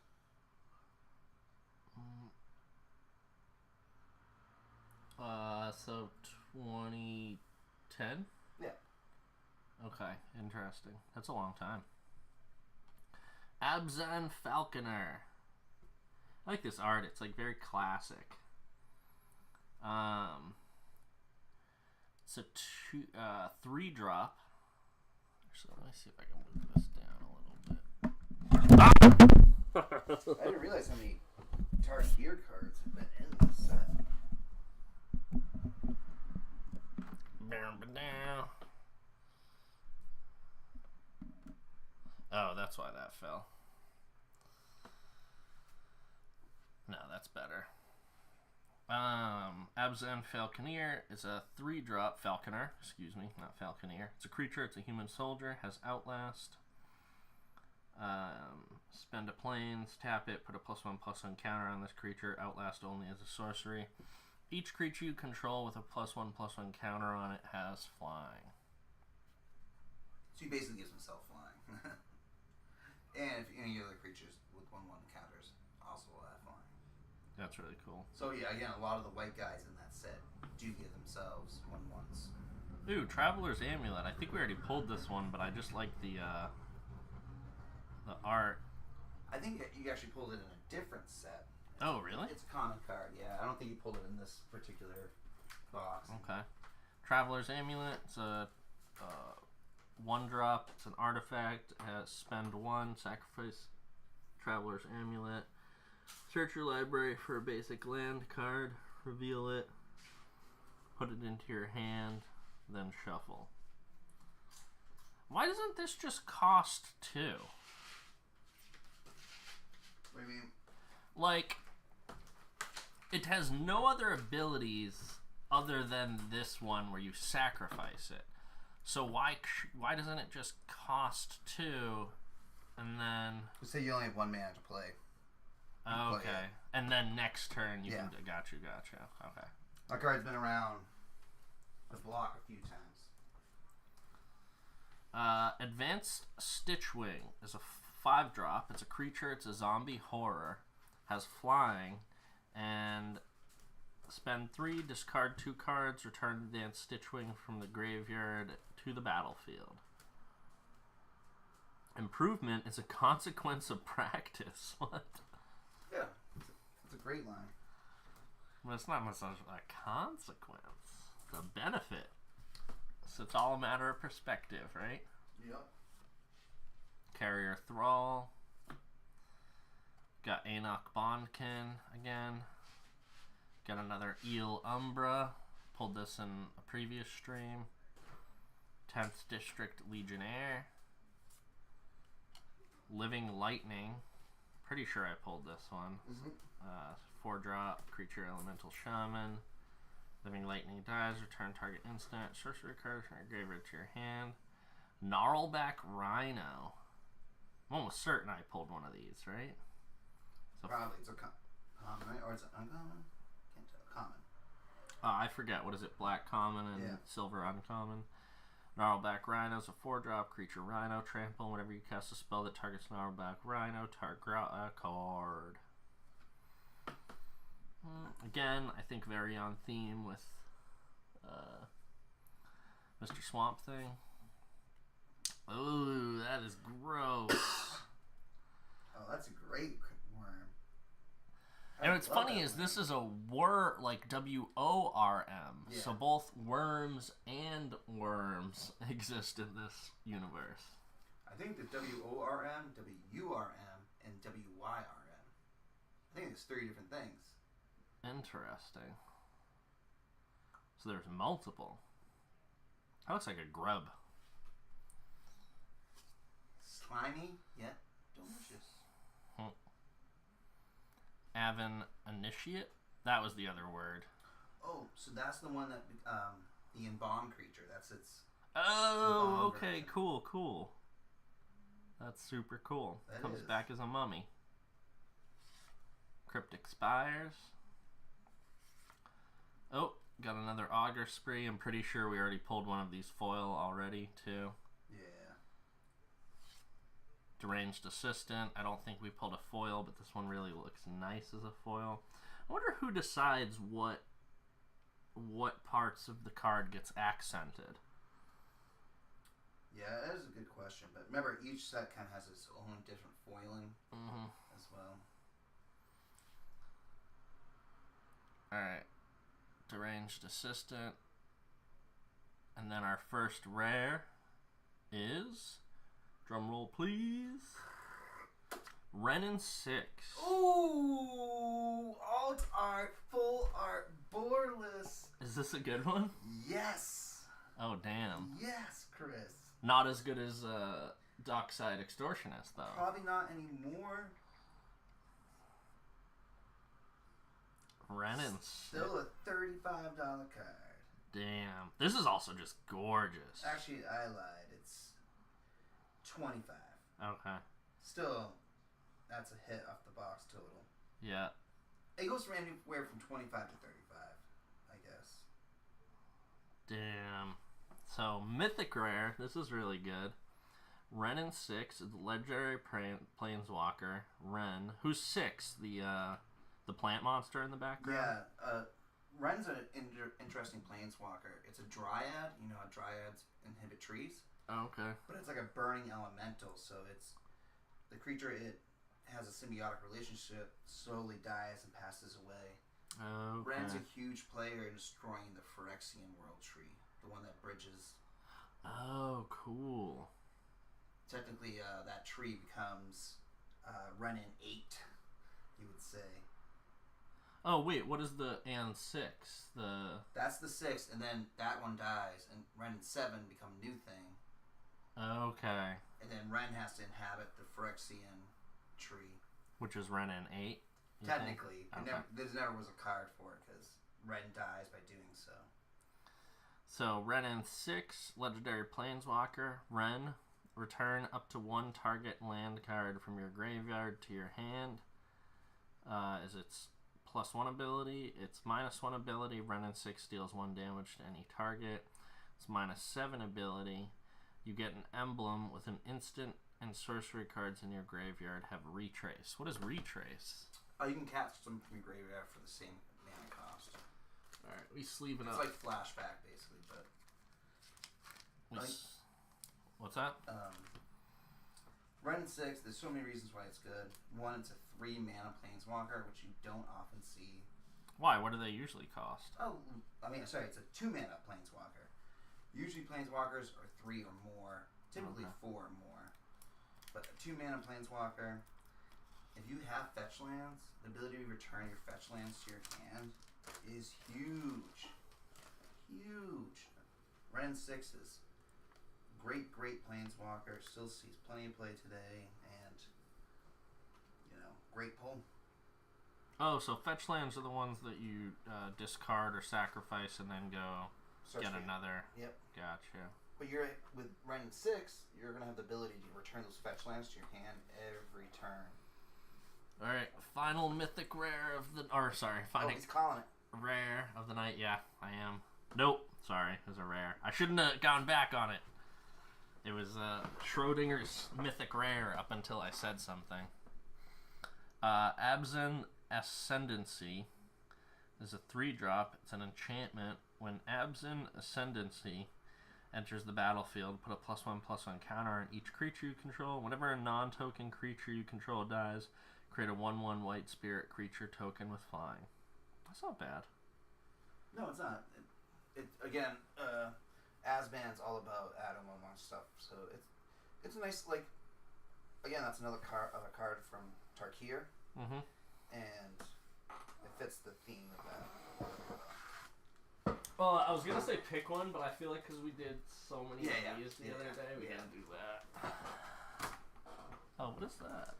So 2010? Yeah. Okay, interesting. That's a long time. Abzan Falconer. I like this art. It's like very classic. It's a 3-drop. Actually, let me see if I can move this down a little bit. I didn't realize how many Tarsier cards have been in this set. Oh, that's why that fell. No, that's better. Abzan Falconer is a 3-drop Falconer. Excuse me, not Falconer. It's a creature. It's a human soldier. Has Outlast. Spend a plains, tap it, put a +1/+1 counter on this creature. Outlast only as a sorcery. Each creature you control with a +1/+1 counter on it has flying. So he basically gives himself flying. And if any other creatures with 1/1 counters also will have flying. That's really cool. So yeah, again, a lot of the white guys in that set do give themselves 1/1s. Ooh, Traveler's Amulet. I think we already pulled this one, but I just like the art. I think you actually pulled it in a different set. Oh, really? It's a common card, yeah. I don't think you pulled it in this particular box. Okay. Traveler's Amulet. It's a 1-drop. It's an artifact. It has spend 1, sacrifice Traveler's Amulet. Search your library for a basic land card. Reveal it. Put it into your hand. Then shuffle. Why doesn't this just cost 2? What do you mean? Like, it has no other abilities other than this one where you sacrifice it. So why doesn't it just cost 2 and then... Let's say you only have 1 mana to play. Oh, okay. And then next turn you can... Gotcha. Okay. That card's been around the block a few times. Advanced Stitchwing is a 5-drop. It's a creature. It's a zombie horror. Has flying. And spend 3, discard 2 cards, return Advanced Stitchwing from the graveyard to the battlefield. Improvement is a consequence of practice. What? Yeah, it's a great line. But it's not necessarily a consequence. It's a benefit. So it's all a matter of perspective, right? Yep. Carrier Thrall. Got Enoch Bondkin again. Got another Eel Umbra. Pulled this in a previous stream. 10th District Legionnaire. Living Lightning. Pretty sure I pulled this one. 4-drop Creature Elemental Shaman. Living Lightning dies. Return target instant. Sorcery card from your graveyard to your hand. Gnarlback Rhino. I'm almost certain I pulled one of these, right? So Probably. It's a common, right? Or is it uncommon? Can't tell. Common. I forget. What is it? Black common and silver uncommon. Gnarlback Rhino is a 4-drop creature. Rhino trample. Whenever you cast a spell that targets Gnarlback Rhino, target a card. Again, I think very on theme with Mr. Swamp Thing. Ooh, that is gross. Oh, that's a great worm. It what's funny is this is a worm, like WORM. Yeah. So both worms and worms exist in this universe. I think the WORM, WURM, and WYRM. I think it's 3 different things. Interesting. So there's multiple. That looks like a grub. Slimy, yet delicious. Avon Initiate? That was the other word. Oh, so that's the one that, the embalmed creature. That's its... Oh, embalmed okay, version. cool. That's super cool. That Comes is. back as a mummy. Cryptic Spires. Oh, got another Auger Spree. I'm pretty sure we already pulled one of these foil already, too. Yeah. Deranged Assistant. I don't think we pulled a foil, but this one really looks nice as a foil. I wonder who decides what parts of the card gets accented. Yeah, that is a good question. But remember, each set kind of has its own different foiling as well. Alright. Deranged Assistant. And then our first rare is... Drumroll, please. Renin 6. Ooh! Alt art, full art, borderless. Is this a good one? Yes! Oh, damn. Yes, Chris. Not as good as Dockside Extortionist, though. Probably not anymore. Renin 6. Still a $35 card. Damn. This is also just gorgeous. Actually, I lied. It's 25. Okay. Still, that's a hit off the box total. Yeah. It goes from anywhere from 25 to 35, I guess. Damn. So, Mythic Rare. This is really good. Renin 6. It's legendary planeswalker. Ren. Who's 6? The plant monster in the background? Yeah. Ren's an interesting planeswalker. It's a dryad. You know how dryads inhibit trees? Oh, okay. But it's like a burning elemental, so it's the creature it has a symbiotic relationship, slowly dies and passes away. Okay. Ren's a huge player in destroying the Phyrexian world tree, the one that bridges. Oh, cool. Technically, that tree becomes Renin 8, you would say. Oh, wait, what is the and 6? That's the 6th, and then that one dies, and Renin 7 become a new thing. Okay. And then Ren has to inhabit the Phyrexian tree. Which is Renin 8? Technically. Okay. There never was a card for it, because Ren dies by doing so. So, Renin 6, Legendary Planeswalker. Ren, return up to 1 target land card from your graveyard to your hand. Is its +1 ability. Its -1 ability. Renin 6 deals 1 damage to any target. Its -7 ability. You get an emblem with an instant and sorcery cards in your graveyard have Retrace. What is Retrace? Oh, you can cast some from your graveyard for the same mana cost. Alright, we sleeve it It's up. like flashback, basically, but... What's that? Renin 6, there's so many reasons why it's good. One, it's a 3 mana planeswalker, which you don't often see. Why? What do they usually cost? Oh, sorry, it's a 2 mana planeswalker. Usually planeswalkers are 3 or more, typically 4 or more. But a 2 mana planeswalker, if you have fetch lands, the ability to return your fetch lands to your hand is huge. Huge. Renin 6 is great planeswalker, still sees plenty of play today, and, great pull. Oh, so fetch lands are the ones that you discard or sacrifice and then go get another. Yep. Gotcha. But with Renin 6, you're going to have the ability to return those fetch lands to your hand every turn. Alright, final mythic rare of the... Or, sorry, final he's calling it. rare of the night. Yeah, I am. Nope. Sorry, it was a rare. I shouldn't have gone back on it. It was Schrodinger's mythic rare up until I said something. Abzan Ascendancy is a 3-drop. It's an enchantment. When Abzan Ascendancy enters the battlefield, put a +1/+1 counter on each creature you control. Whenever a non-token creature you control dies, Create a 1/1 white spirit creature token with flying. That's not bad. No, it's not. It again, Asban's all about adding 1/1 stuff, so it's a nice, like, again, that's another card from Tarkir, Mm-hmm. and it fits the theme of that. Well, I was gonna say pick one, but I feel like because we did so many of these the other day, we gotta do that. Oh, what is that?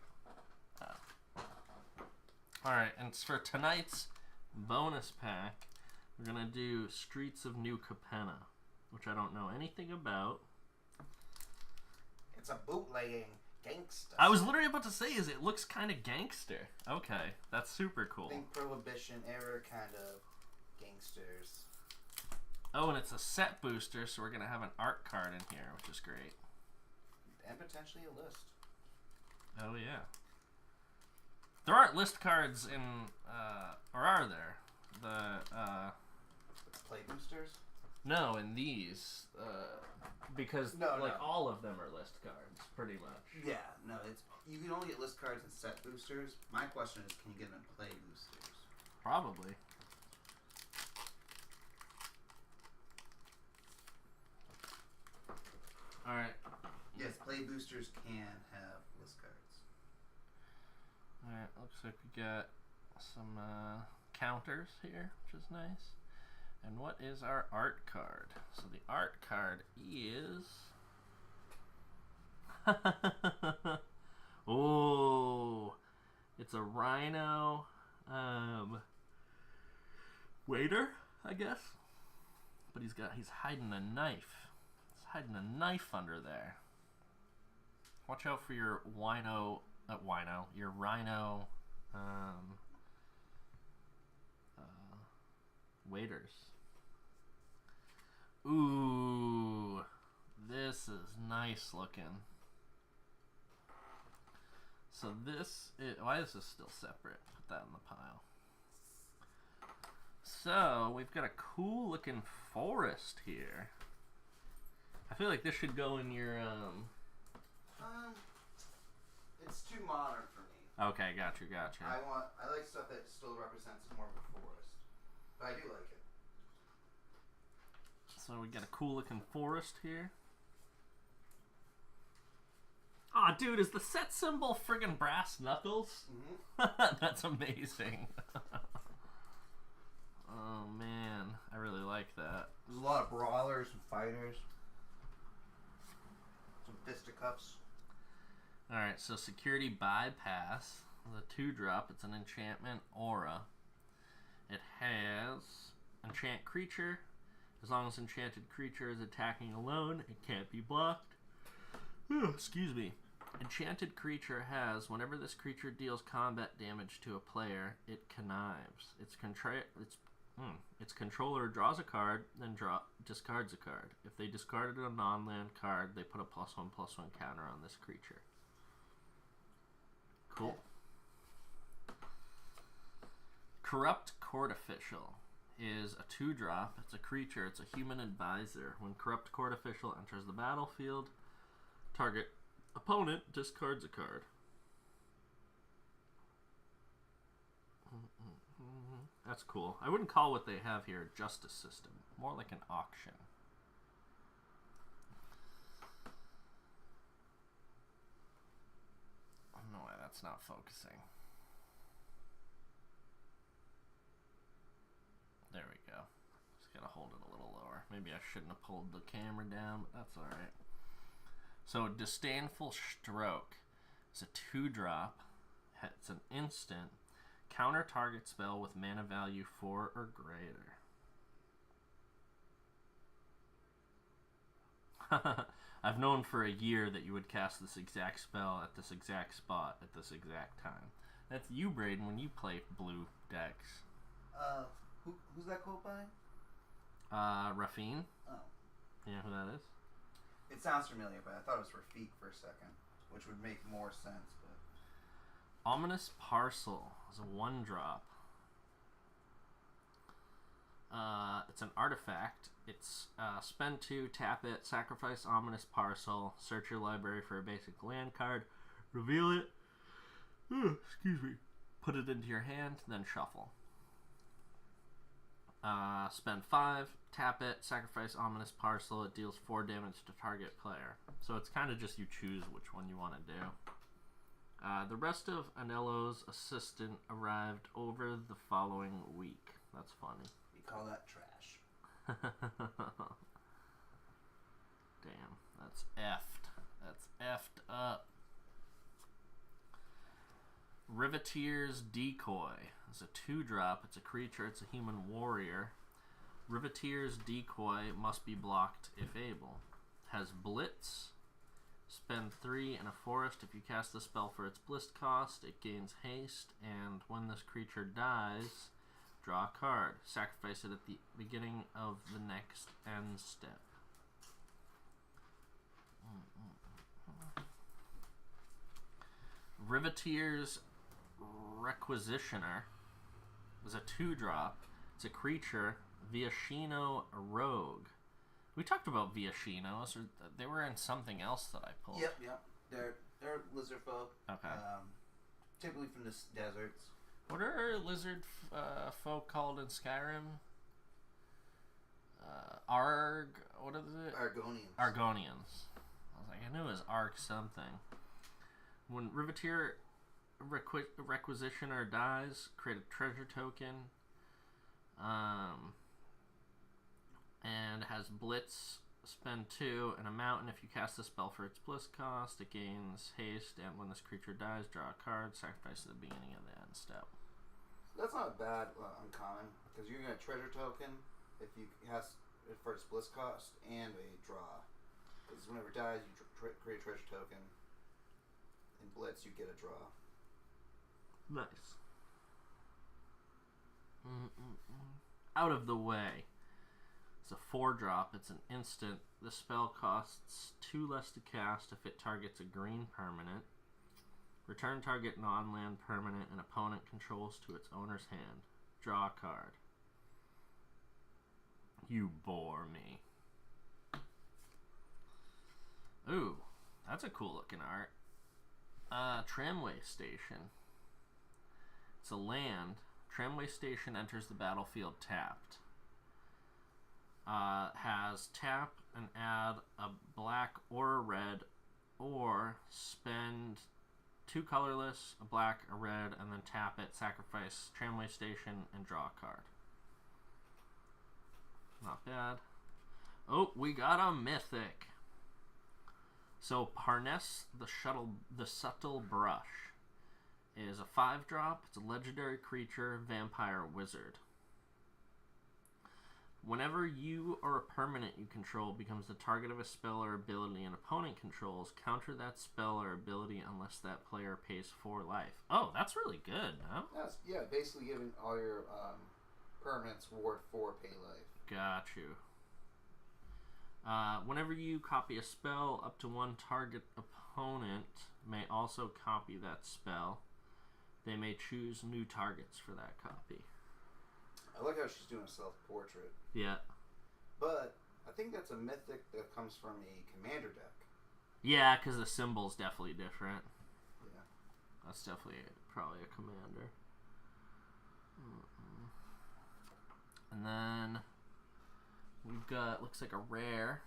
Alright, and it's for tonight's bonus pack. We're gonna do Streets of New Capenna, which I don't know anything about. It's a bootlegging gangster. I was literally about to say, it looks kind of gangster. Okay, that's super cool. Think Prohibition era kind of gangsters. Oh, and it's a set booster, so we're gonna have an art card in here, which is great. And potentially a list. Oh yeah. There aren't list cards in, or are there? Play boosters? No, in these, because all of them are list cards, pretty much. Yeah, no, you can only get list cards and set boosters. My question is, can you get them in play boosters? Probably. All right. Yes, play boosters can have list cards. All right. Looks like we got some counters here, which is nice. And what is our art card? So the art card is... Oh, it's a rhino waiter, I guess. But he's hiding a knife. He's hiding a knife under there. Watch out for your your rhino waiters. Ooh, this is nice looking. So why is this still separate? Put that in the pile. So we've got a cool looking forest here. I feel like this should go in your It's too modern for me. Okay, gotcha. I like stuff that still represents more of a forest, but I do like it. So we got a cool looking forest here. Aw, oh, dude, is the set symbol friggin' brass knuckles? Mm-hmm. That's amazing. Oh, man. I really like that. There's a lot of brawlers and fighters. Some fisticuffs. Alright, so Security Bypass. The 2-drop. It's an enchantment aura. It has enchant creature. As long as enchanted creature is attacking alone, it can't be blocked. Excuse me. Enchanted creature has, whenever this creature deals combat damage to a player, it connives. Its controller draws a card, then discards a card. If they discarded a non-land card, they put a +1/+1 counter on this creature. Cool. Corrupt Court Official is a 2-drop. It's a creature. It's a human advisor. When Corrupt Court Official enters the battlefield, target opponent discards a card. That's cool. I wouldn't call what they have here a justice system. More like an auction. I don't know why that's not focusing. There we go. Just gotta hold it a little lower. Maybe I shouldn't have pulled the camera down, but that's alright. So, Disdainful Stroke is a 2-drop. It's an instant. Counter target spell with mana value 4 or greater. I've known for a year that you would cast this exact spell at this exact spot at this exact time. That's you, Braden, when you play blue decks. Who's that quote by? Rafine. Oh. You know who that is? It sounds familiar, but I thought it was Rafik for a second, which would make more sense. But Ominous Parcel is a 1-drop. It's an artifact. It's spend 2, tap it, sacrifice Ominous Parcel, search your library for a basic land card, reveal it. Excuse me. Put it into your hand, then shuffle. Spend 5, tap it, sacrifice Ominous Parcel. It deals 4 damage to target player. So it's kind of just you choose which one you want to do. The rest of Anello's assistant arrived over the following week. That's funny. You call that trash. Damn, that's effed. That's effed up. Riveteer's Decoy. It's a 2-drop. It's a creature. It's a human warrior. Riveteer's Decoy must be blocked if able. Has Blitz. Spend 3 in a forest. If you cast the spell for its Blitz cost, it gains haste. And when this creature dies, draw a card. Sacrifice it at the beginning of the next end step. Riveteer's Requisitioner is a 2-drop. It's a creature, Viashino Rogue. We talked about Viashinos. They were in something else that I pulled. Yep. They're lizard folk. Okay. Typically from the deserts. What are lizard folk called in Skyrim? What is it? Argonians. Argonians. I was like, I knew it was Arc something. When Riveteer Requisitioner dies, create a treasure token. And has Blitz. Spend 2 in a mountain. If you cast the spell for its Blitz cost, it gains haste. And when this creature dies, draw a card. Sacrifice at the beginning of the end step. That's not a bad uncommon, because you're going to treasure token if you cast it for its Blitz cost and a draw. Because whenever it dies, you create a treasure token. In Blitz, you get a draw. Nice. Out of the way. It's a 4-drop. It's an instant. The spell costs 2 less to cast if it targets a green permanent. Return target non-land permanent an opponent controls to its owner's hand. Draw a card. You bore me. Ooh, that's a cool looking art. Tramway Station. It's a land. Tramway Station enters the battlefield tapped. Has tap and add a black or a red, or spend 2 colorless, a black, a red, and then tap it, sacrifice Tramway Station, and draw a card. Not bad. Oh, we got a mythic. So Parness the Subtle Brush is a 5-drop. It's a legendary creature, vampire wizard. Whenever you or a permanent you control becomes the target of a spell or ability an opponent controls, counter that spell or ability unless that player pays 4 life. Oh, that's really good, no? Yeah, basically giving all your permanents ward 4 pay life. Got you. Whenever you copy a spell, up to 1 target opponent may also copy that spell. They may choose new targets for that copy. I like how she's doing a self-portrait. Yeah. But I think that's a mythic that comes from a commander deck. Yeah, because the symbol's definitely different. Yeah. That's definitely probably a commander. And then we've got, looks like a rare,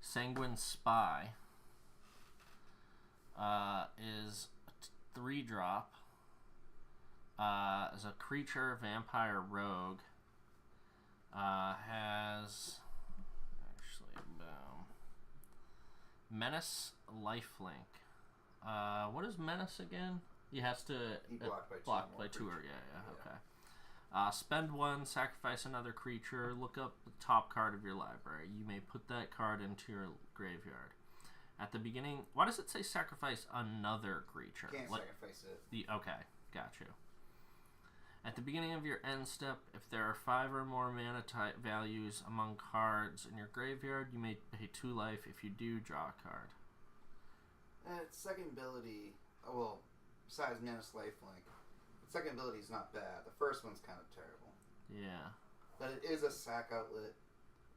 Sanguine Spy. Is a 3-drop. As a creature, vampire rogue. Has actually Menace Lifelink. What is Menace again? He has to Be blocked by 2 or yeah. okay. Spend 1, sacrifice another creature. Look up the top card of your library. You may put that card into your graveyard. At the beginning, why does it say sacrifice another creature? Can't sacrifice it. Okay, got you. At the beginning of your end step, if there are 5 or more mana type values among cards in your graveyard, you may pay 2 life. If you do, draw a card. Its second ability, besides Menace Lifelink, its second ability is not bad. The first one's kind of terrible. Yeah. But it is a sack outlet,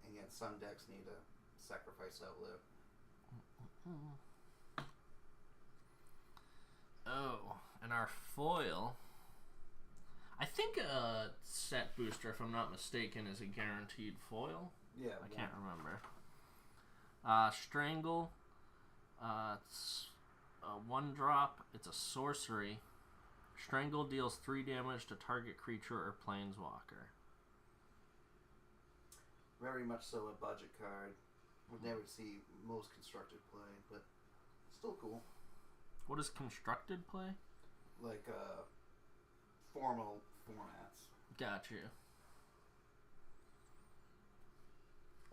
and yet some decks need a sacrifice outlet. Oh. our foil. I think a set booster, if I'm not mistaken, is a guaranteed foil. Yeah. I can't remember. Strangle. It's a 1-drop. It's a sorcery. Strangle deals 3 damage to target creature or planeswalker. Very much so a budget card. Would never see most constructed play, but still cool. What does constructed play? Like formal formats. Got you.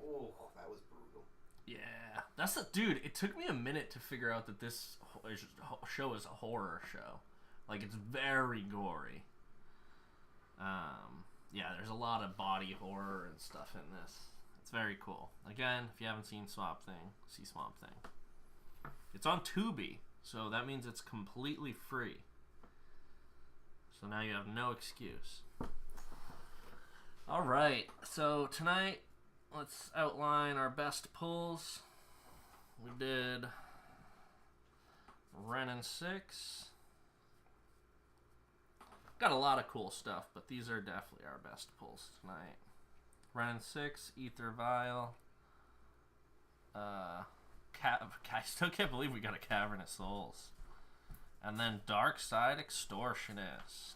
Oh, that was brutal. Yeah, that's a dude. It took me a minute to figure out that this show is a horror show. Like, it's very gory. Yeah, there's a lot of body horror and stuff in this. It's very cool. Again, if you haven't seen Swamp Thing, see Swamp Thing. It's on Tubi, so that means it's completely free. So now you have no excuse. All right, so tonight, let's outline our best pulls. We did Ren and 6. Got a lot of cool stuff, but these are definitely our best pulls tonight. Ren and 6, Ether Vial. I still can't believe we got a Cavernous Souls. And then Dark Side Extortionist.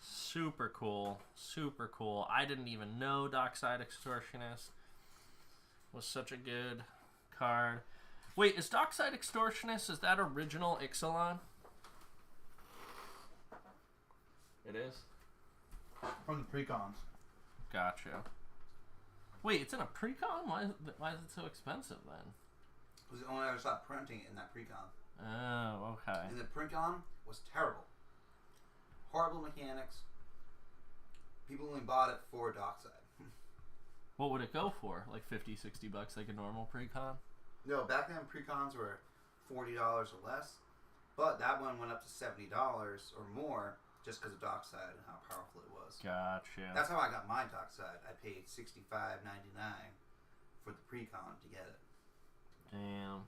Super cool. Super cool. I didn't even know Dark Side Extortionist was such a good card. Wait, is Dark Side Extortionist, is that original Ixalan? It is? From the precons. Gotcha. Wait, it's in a precon? Why is it so expensive then? It was the only I saw printing in that precon. Oh, okay. And the precon was terrible. Horrible mechanics. People only bought it for Dockside. What would it go for? Like $50, $60 like a normal precon? No, back then precons were $40 or less, but that one went up to $70 or more just because of Dockside and how powerful it was. Gotcha. That's how I got my Dockside. I paid $65.99 for the precon to get it. Damn.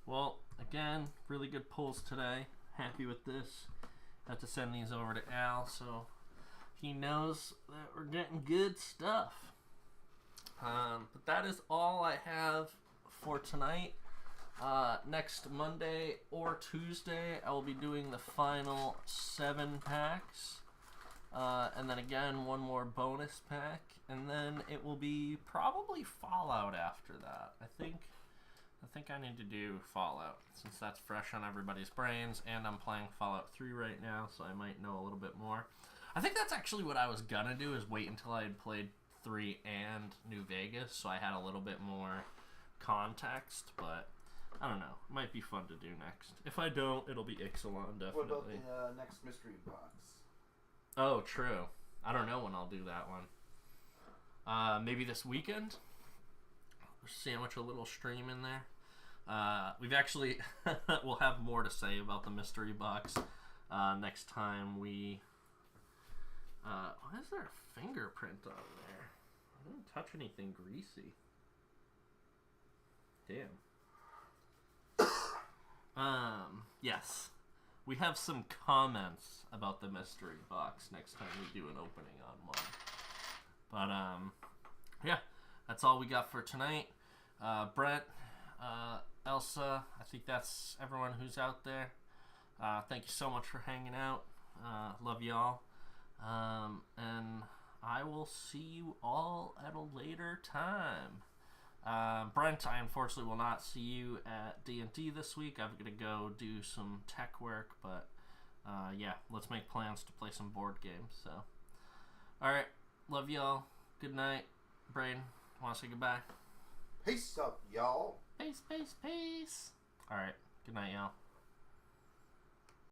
Well, again, really good pulls today. Happy with this. Have to send these over to Al so he knows that we're getting good stuff. But that is all I have for tonight. Next Monday or Tuesday, I will be doing the final 7 packs. And then again, one more bonus pack. And then it will be probably Fallout after that. I think I need to do Fallout since that's fresh on everybody's brains. And I'm playing Fallout 3 right now, so I might know a little bit more. I think that's actually what I was gonna do, is wait until I had played 3 and New Vegas, so I had a little bit more context, but I don't know. It might be fun to do next. If I don't, it'll be Ixalan, definitely. What about the next mystery box? Oh, true. I don't know when I'll do that one. Maybe this weekend? Sandwich a little stream in there. We've actually... we'll have more to say about the mystery box next time we... why is there a fingerprint on there? I didn't touch anything greasy. Damn. Yes. We have some comments about the mystery box next time we do an opening on one. But, yeah. That's all we got for tonight. Brent, Elsa, I think that's everyone who's out there. Thank you so much for hanging out. Love y'all. And I will see you all at a later time. Brent, I unfortunately will not see you at D&D this week. I'm going to go do some tech work, but yeah, let's make plans to play some board games. So, alright, love y'all. Good night. Braden, want to say goodbye? Peace up, y'all. Peace, peace, peace. Alright, good night, y'all.